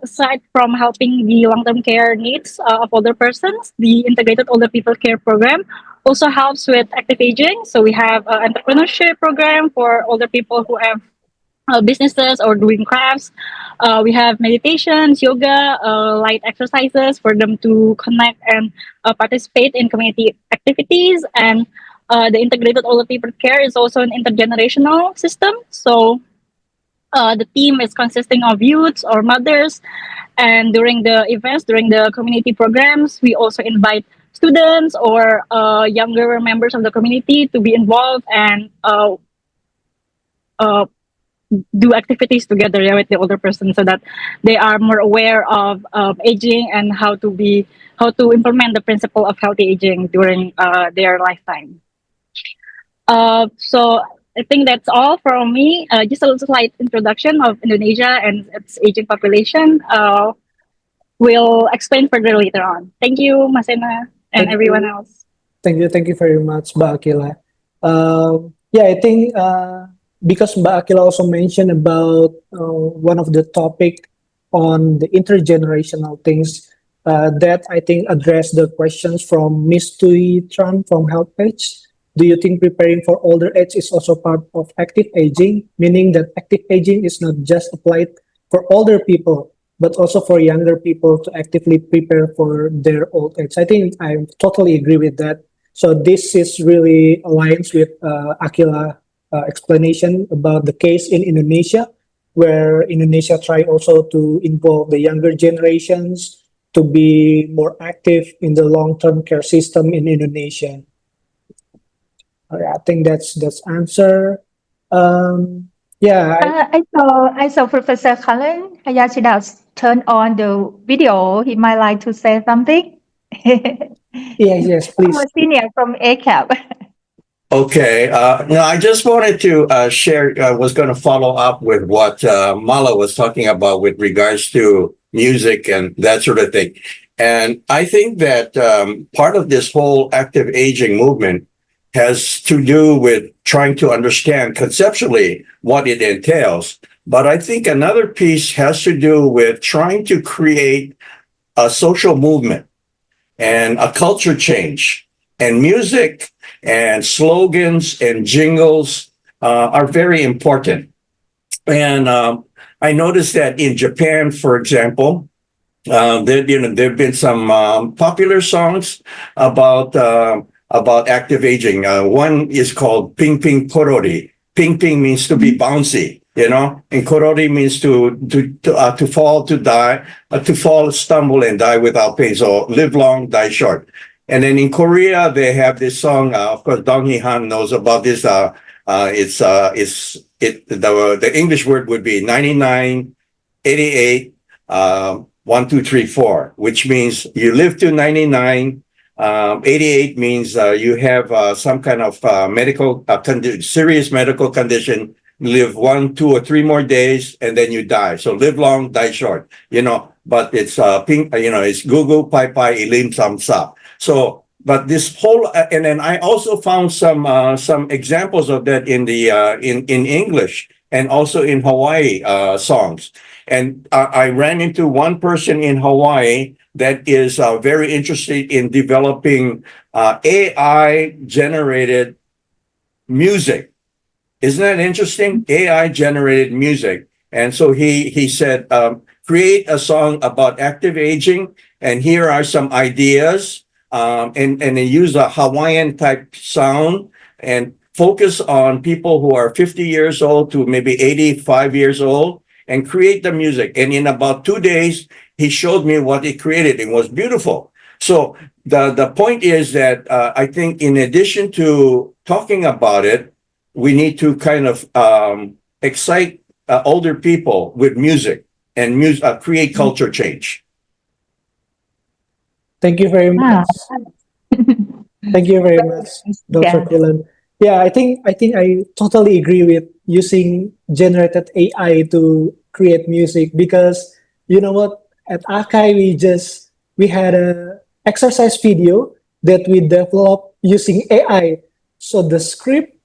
aside from helping the long-term care needs of older persons, the integrated older people care program also helps with active aging. So we have an entrepreneurship program for older people who have businesses or doing crafts. We have meditations, yoga, light exercises for them to connect and participate in community activities. And the integrated older people care is also an intergenerational system. So the team is consisting of youths or mothers. And during the events, during the community programs, we also invite students or younger members of the community to be involved and do activities together, yeah, with the older person, so that they are more aware of aging and how to implement the principle of healthy aging during their lifetime. So I think that's all from me. Just a little slight introduction of Indonesia and its aging population. We'll explain further later on. Thank you, Masena, and everyone else. Thank you very much, Mbak Akila. Yeah, I think because Mbak Akila also mentioned about one of the topic on the intergenerational things that I think address the questions from Miss Tui Tran from Health Page. Do you think preparing for older age is also part of active aging, meaning that active aging is not just applied for older people, but also for younger people to actively prepare for their old age? I think I totally agree with that. So this is really aligns with Akila explanation about the case in Indonesia, where Indonesia try also to involve the younger generations to be more active in the long-term care system in Indonesia. I think that's answer. Yeah. I saw Professor Kalen Hayashida turn on the video. He might like to say something. Yes, please. Our senior from ACAP. Okay. No, I just wanted to share, was going to follow up with what Mala was talking about with regards to music and that sort of thing. And I think that part of this whole active aging movement has to do with trying to understand conceptually what it entails. But I think another piece has to do with trying to create a social movement and a culture change. And music and slogans and jingles are very important. And I noticed that in Japan, for example, there've been some popular songs about active aging. One is called Ping Ping Korori. Ping Ping means to be bouncy, and Korori means to fall, to die, to fall, stumble, and die without pain. So live long, die short. And then in Korea, they have this song. Of course, Dong Hee Han knows about this. The English word would be 99, 88. 1, 2, 3, 4, which means you live to 99. 88 means you have some kind of serious medical condition. Live 1, 2, or 3 more days, and then you die. So live long, die short. But it's it's Gugu Pai Pai Ilim Sam Sa. So, but this whole and then I also found some examples of that in the in English and also in Hawaii songs. And I ran into one person in Hawaii that is very interested in developing AI generated music. Isn't that interesting? AI generated music. And so he said, create a song about active aging. And here are some ideas. And they use a Hawaiian type sound and focus on people who are 50 years old to maybe 85 years old and create the music. And in about 2 days, he showed me what he created. It was beautiful. So the point is that I think in addition to talking about it, we need to kind of excite older people with music and create culture change. Thank you very much. Thank you very much, Dr. Yeah. Kulan. Yeah, I think I totally agree with using generated AI to create music, because you know what, at Akai we had a exercise video that we developed using AI. So the script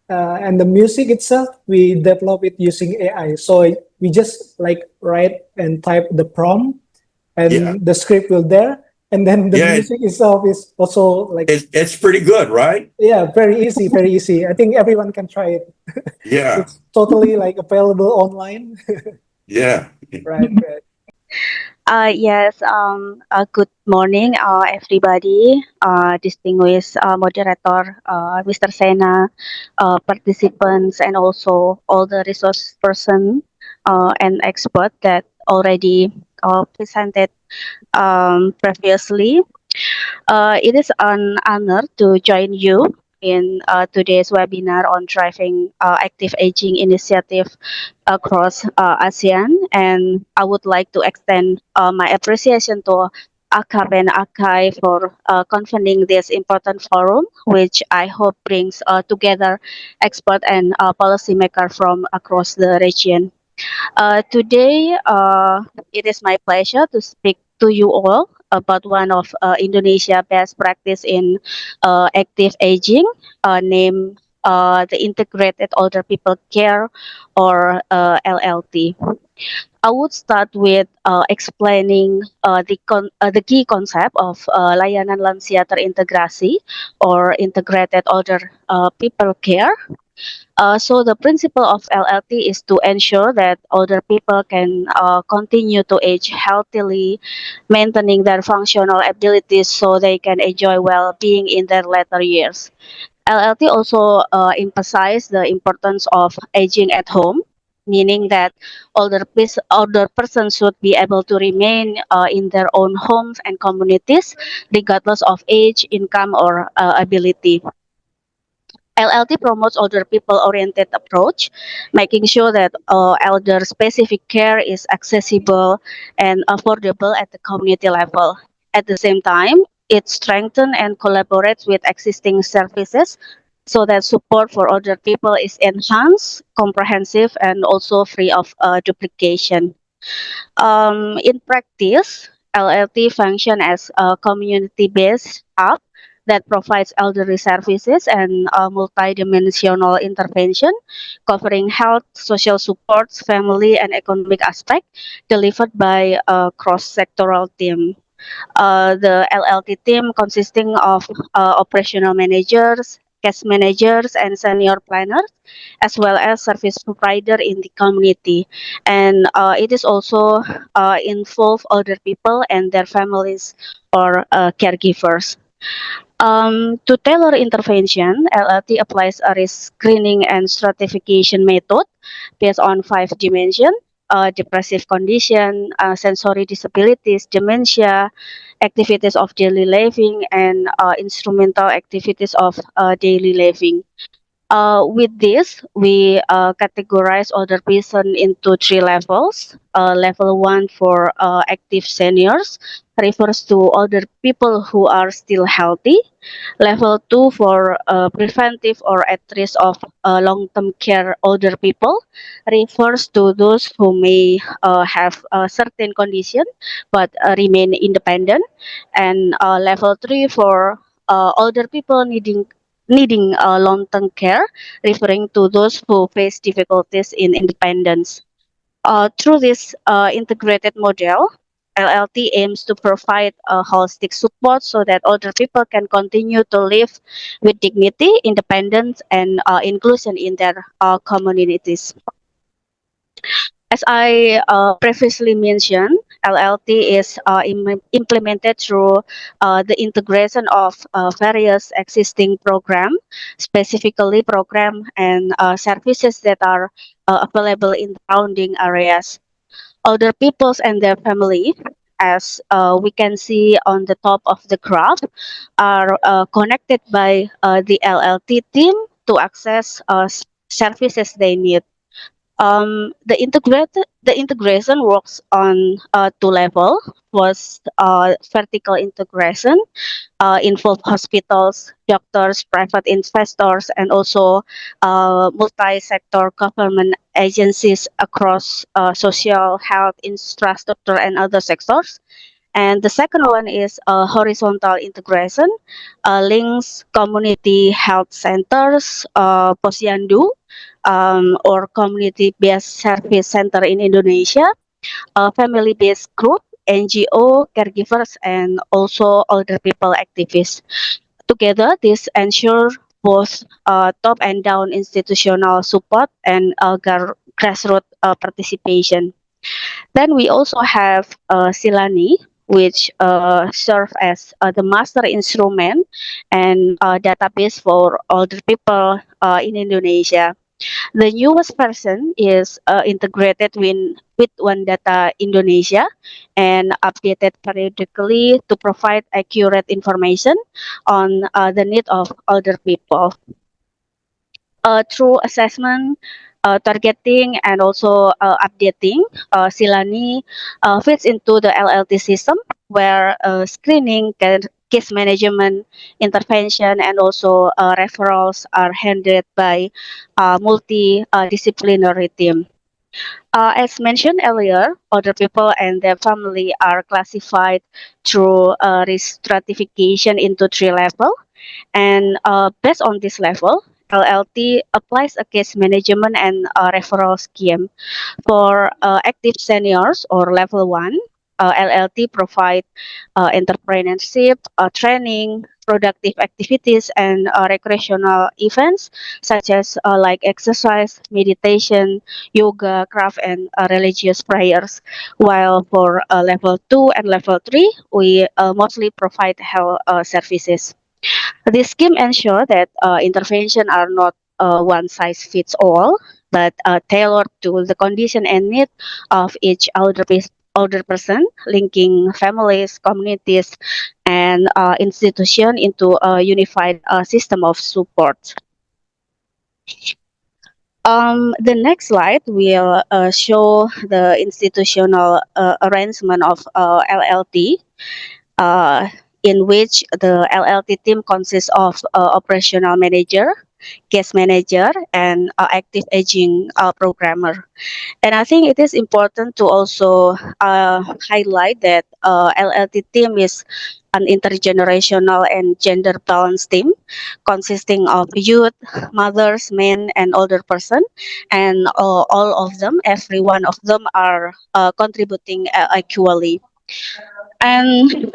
and the music itself, we develop it using AI. So we just like write and type the prompt, and Yeah. the script will there, and then the Yeah, music itself is also like, it's pretty good, right? yeah, very easy, very easy. I think everyone can try it. Yeah, It's totally like available online. yeah. Right, right. Yes, good morning, everybody, distinguished moderator, Mr. Sena, participants, and also all the resource person and expert that already presented previously. It is an honor to join you in today's webinar on driving active aging initiative across ASEAN. And I would like to extend my appreciation to ACAP and ACAI for convening this important forum, which I hope brings together experts and policymakers from across the region. Today, it is my pleasure to speak to you all about one of Indonesia best practice in active aging, named the Integrated Older People Care, or LLT. I would start with explaining the key concept of layanan lansia terintegrasi, or integrated older people care. So the principle of LLT is to ensure that older people can continue to age healthily, maintaining their functional abilities so they can enjoy well-being in their later years. LLT also emphasizes the importance of aging at home, meaning that older persons should be able to remain in their own homes and communities, regardless of age, income, or ability. LLT promotes older people oriented approach, making sure that elder specific care is accessible and affordable at the community level. At the same time, it strengthens and collaborates with existing services so that support for older people is enhanced, comprehensive, and also free of duplication. In practice, LLT function as a community-based hub that provides elderly services and multidimensional intervention covering health, social supports, family, and economic aspect delivered by a cross-sectoral team. The LLT team consisting of operational managers, case managers, and senior planners, as well as service provider in the community. And it is also involve older people and their families or caregivers. To tailor intervention, LLT applies a risk screening and stratification method based on five dimensions: depressive condition, sensory disabilities, dementia, activities of daily living, and instrumental activities of daily living. With this, we categorize older person into three levels. Level one for active seniors refers to older people who are still healthy. Level two for preventive or at risk of long-term care older people refers to those who may have a certain condition but remain independent. And level three for older people needing long-term care, referring to those who face difficulties in independence. Through this integrated model, LLT aims to provide a holistic support so that older people can continue to live with dignity, independence, and inclusion in their communities. As I previously mentioned, LLT is implemented through the integration of various existing programs, specifically program and services that are available in the surrounding areas. Older peoples and their family, as we can see on the top of the graph, are connected by the LLT team to access services they need. The integration works on two level. Was vertical integration involve hospitals, doctors, private investors, and also multi-sector government agencies across social, health, infrastructure, and other sectors. And the second one is horizontal integration, links community health centers, posyandu, or community-based service center in Indonesia, a family-based group, NGO, caregivers, and also older people activists. Together, this ensure both top and down institutional support and grassroots participation. Then we also have Silani, which serve as the master instrument and database for older people in Indonesia. The newest version is integrated with One Data Indonesia and updated periodically to provide accurate information on the need of older people. Through assessment, targeting, and also updating, Silani fits into the LLT system where screening, case management, intervention, and also referrals are handled by multidisciplinary team. As mentioned earlier, older people and their family are classified through risk stratification into three levels. And based on this level, LLT applies a case management and referral scheme. For active seniors or level one, LLT provide entrepreneurship, training, productive activities, and recreational events such as like exercise, meditation, yoga, craft, and religious prayers. While for level two and level three, we mostly provide health services. This scheme ensure that intervention are not one size fits all, but tailored to the condition and need of each older person, linking families, communities, and institution into a unified system of support. The next slide will show the institutional arrangement of LLT. In which the LLT team consists of operational manager, case manager, and active aging programmer. And I think it is important to also highlight that LLT team is an intergenerational and gender balanced team consisting of youth, mothers, men, and older person, and all of them, every one of them, are contributing equally. And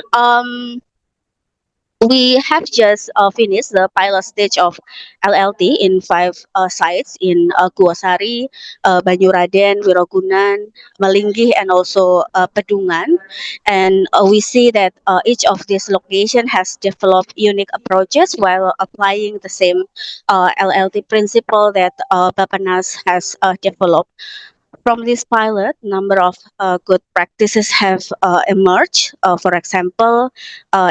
we have just finished the pilot stage of LLT in five sites in Guosari, Banyuraden, Wirogunan, Malinggi, and also Pedungan. And we see that each of these locations has developed unique approaches while applying the same LLT principle that Bapanas has developed. From this pilot, number of good practices have emerged. For example,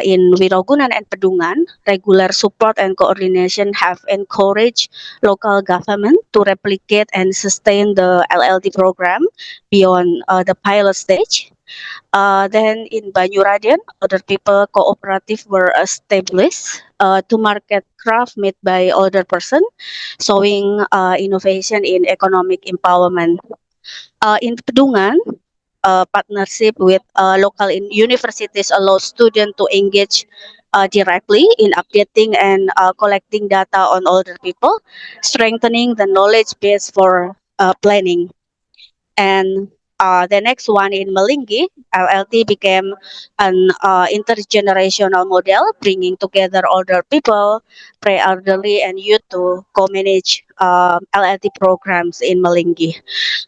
in Wirogunan and Pedungan, regular support and coordination have encouraged local government to replicate and sustain the LLT program beyond the pilot stage. Then in Banyuraden, other people cooperative were established to market craft made by older person, showing innovation in economic empowerment. In Pedungan, partnership with local universities allows students to engage directly in updating and collecting data on older people, strengthening the knowledge base for planning. And the next one in Malinggi, LLT became an intergenerational model, bringing together older people, pre-elderly, and youth to co-manage LLT programs in Malinggi.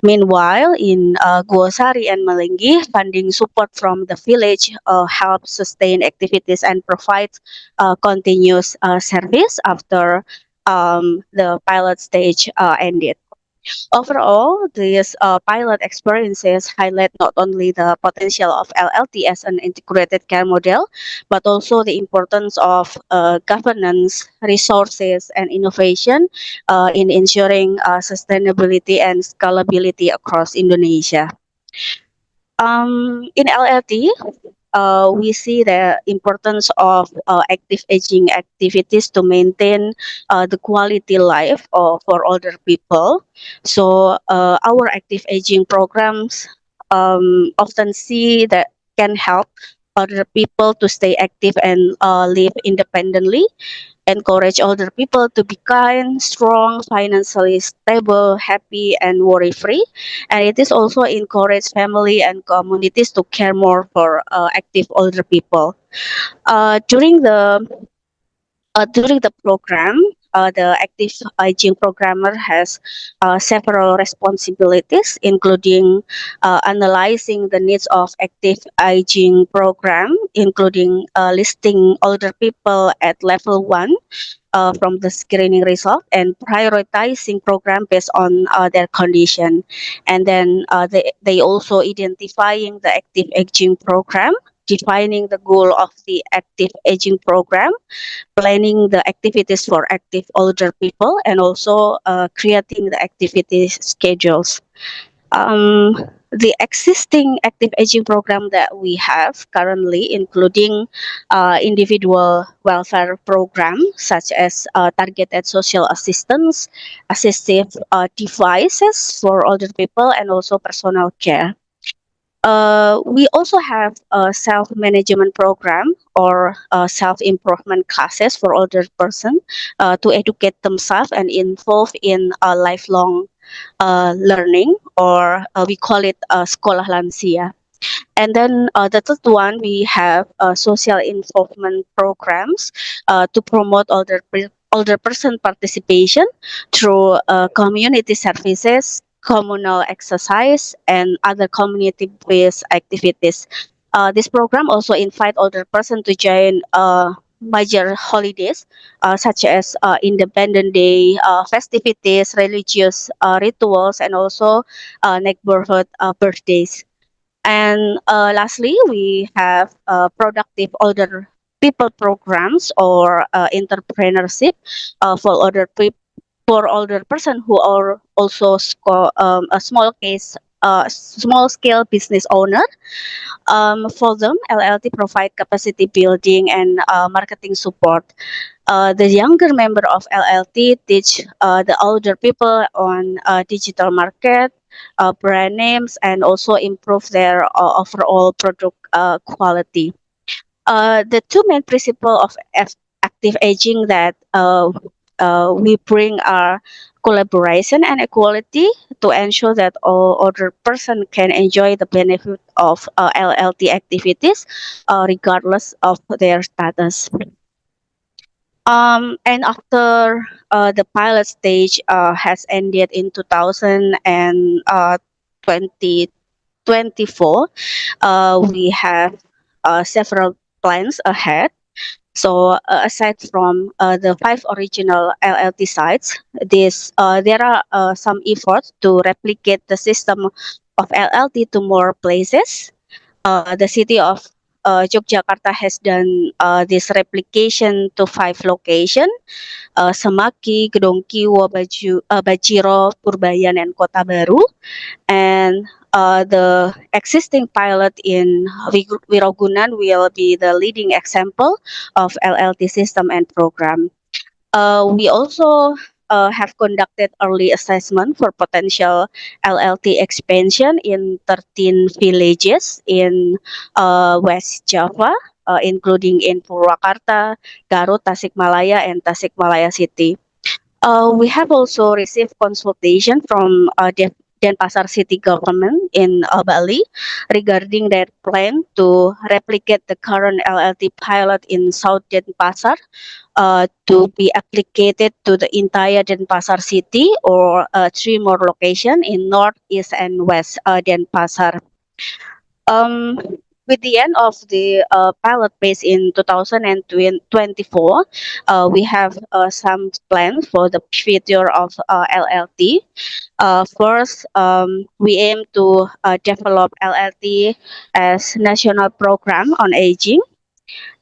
Meanwhile, in Guosari and Malinggi, funding support from the village helps sustain activities and provides continuous service after the pilot stage ended. Overall, these pilot experiences highlight not only the potential of LLT as an integrated care model, but also the importance of governance, resources, and innovation in ensuring sustainability and scalability across Indonesia. In LLT, we see the importance of active aging activities to maintain the quality life for older people. So our active aging programs often see that can help older people to stay active and live independently, encourage older people to be kind, strong, financially stable, happy, and worry free. And it is also encourage family and communities to care more for active older people. During the program, the active aging programmer has several responsibilities, including analyzing the needs of active aging program, including listing older people at level 1 from the screening result and prioritizing program based on their condition. And then they also identifying the active aging program, defining the goal of the active aging program, planning the activities for active older people, and also creating the activity schedules. Um, the existing active aging program that we have currently, including individual welfare program such as targeted social assistance, assistive devices for older people, and also personal care. We also have a self-management program or self-improvement classes for older person to educate themselves and involve in lifelong learning, or we call it sekolah lansia. And then the third one, we have social involvement programs to promote older person participation through community services, communal exercise, and other community-based activities. This program also invite older person to join major holidays such as Independent Day, festivities, religious rituals, and also neighborhood birthdays. And lastly, we have productive older people programs or entrepreneurship for for older person who are also a small scale business owner. For them, LLT provide capacity building and marketing support. The younger member of LLT teach the older people on digital market, brand names, and also improve their overall product quality. The two main principles of active aging that we bring are collaboration and equality to ensure that all other person can enjoy the benefit of LLT activities regardless of their status. And after the pilot stage has ended in 2024, we have several plans ahead. So aside from the 5 original LLT sites, there are some efforts to replicate the system of LLT to more places. The city of Yogyakarta has done this replication to 5 locations: Semaki, Gedong Kiwo, Bajiro, Purbayan, and Kota Baru. And the existing pilot in Wirogunan will be the leading example of LLT system and program. We also have conducted early assessment for potential LLT expansion in 13 villages in West Java, including in Purwakarta, Garut, Tasikmalaya, and Tasikmalaya City. We have also received consultation from Denpasar city government in Bali regarding their plan to replicate the current LLT pilot in South Denpasar to be applicated to the entire Denpasar city, or 3 more locations in North, East, and West Denpasar. Um, with the end of the pilot phase in 2024, we have some plans for the future of LLT. First, we aim to develop LLT as national program on aging.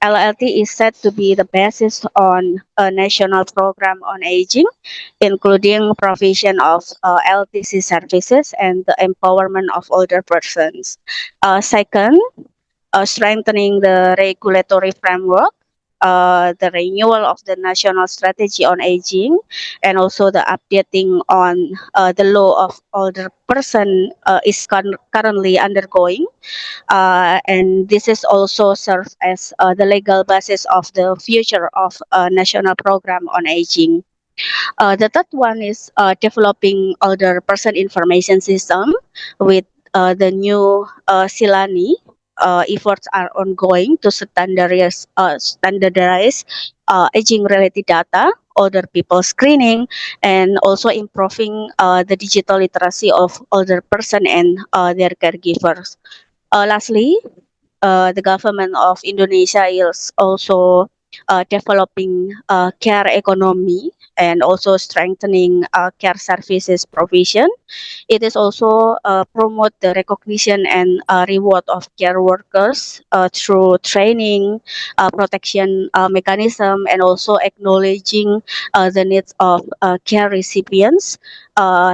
LLT is set to be the basis on a national program on aging, including provision of LTC services and the empowerment of older persons. Second, strengthening the regulatory framework, the renewal of the national strategy on aging, and also the updating on the law of older person is currently undergoing. And this is also serves as the legal basis of the future of national program on aging. The third one is developing older person information system with the new Silani. Efforts are ongoing to standardize aging-related data, older people screening, and also improving the digital literacy of older person and their caregivers. Lastly, the government of Indonesia is also developing care economy and also strengthening care services provision. It is also promote the recognition and reward of care workers through training, protection mechanism, and also acknowledging the needs of care recipients,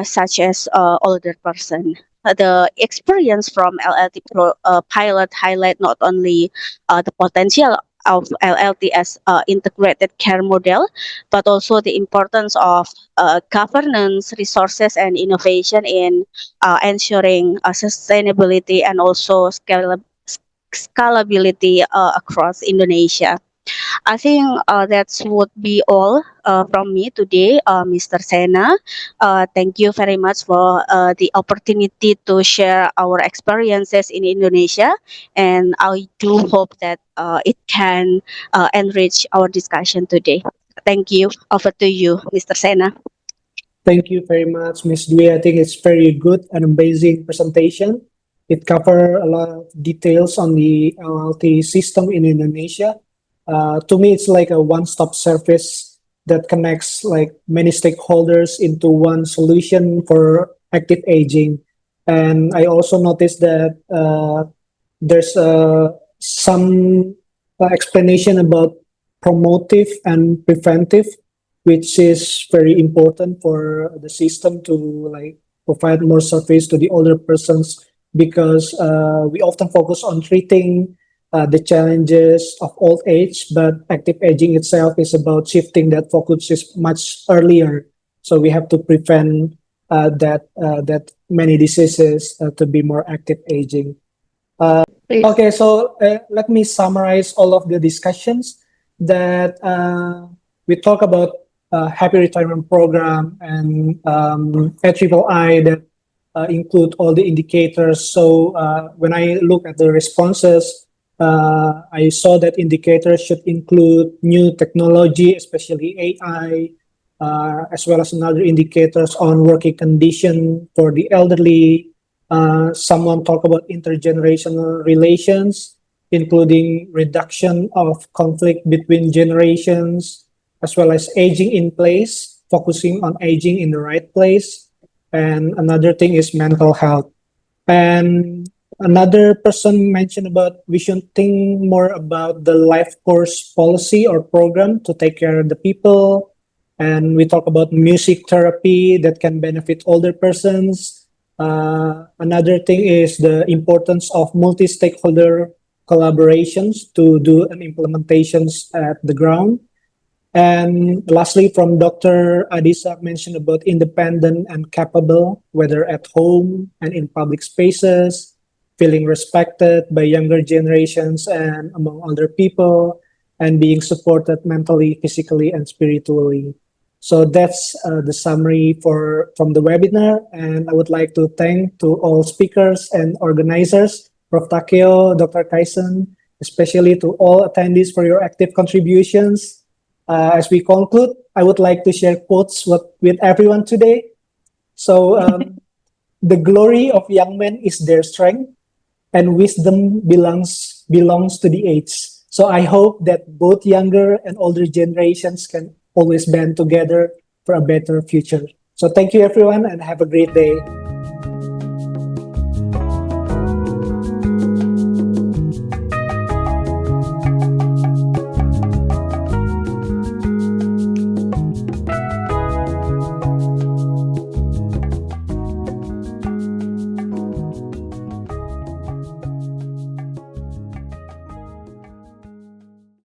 such as older person. The experience from LLT pilot highlight not only the potential of LLT as integrated care model, but also the importance of governance, resources, and innovation in ensuring sustainability and also scalability across Indonesia. I think that would be all from me today, Mr. Sena. Thank you very much for the opportunity to share our experiences in Indonesia, and I do hope that it can enrich our discussion today. Thank you. Over to you, Mr. Sena. Thank you very much, Ms. Dwi. I think it's very good and amazing presentation. It covered a lot of details on the LLT system in Indonesia. To me, it's like a one-stop service that connects like many stakeholders into one solution for active aging. And I also noticed that there's some explanation about promotive and preventive, which is very important for the system to like provide more service to the older persons, because we often focus on treating the challenges of old age, but active aging itself is about shifting that focus is much earlier. So we have to prevent that many diseases to be more active aging. Please. Okay, so let me summarize all of the discussions that we talk about happy retirement program and AIII that include all the indicators. So when I look at the responses, I saw that indicators should include new technology, especially AI, as well as another indicators on working condition for the elderly. Someone talked about intergenerational relations, including reduction of conflict between generations, as well as aging in place, focusing on aging in the right place. And another thing is mental health. And another person mentioned about we should think more about the life course policy or program to take care of the people. And we talk about music therapy that can benefit older persons. Another thing is the importance of multi-stakeholder collaborations to do an implementations at the ground. And lastly, from Dr. Adisa mentioned about independent and capable, whether at home and in public spaces, feeling respected by younger generations and among older people, and being supported mentally, physically, and spiritually. So that's the summary from the webinar. And I would like to thank to all speakers and organizers, Prof. Takeo, Dr. Kaisen, especially to all attendees for your active contributions. As we conclude, I would like to share quotes with everyone today. So, the glory of young men is their strength, and wisdom belongs to the age. So I hope that both younger and older generations can always band together for a better future. So thank you, everyone, and have a great day.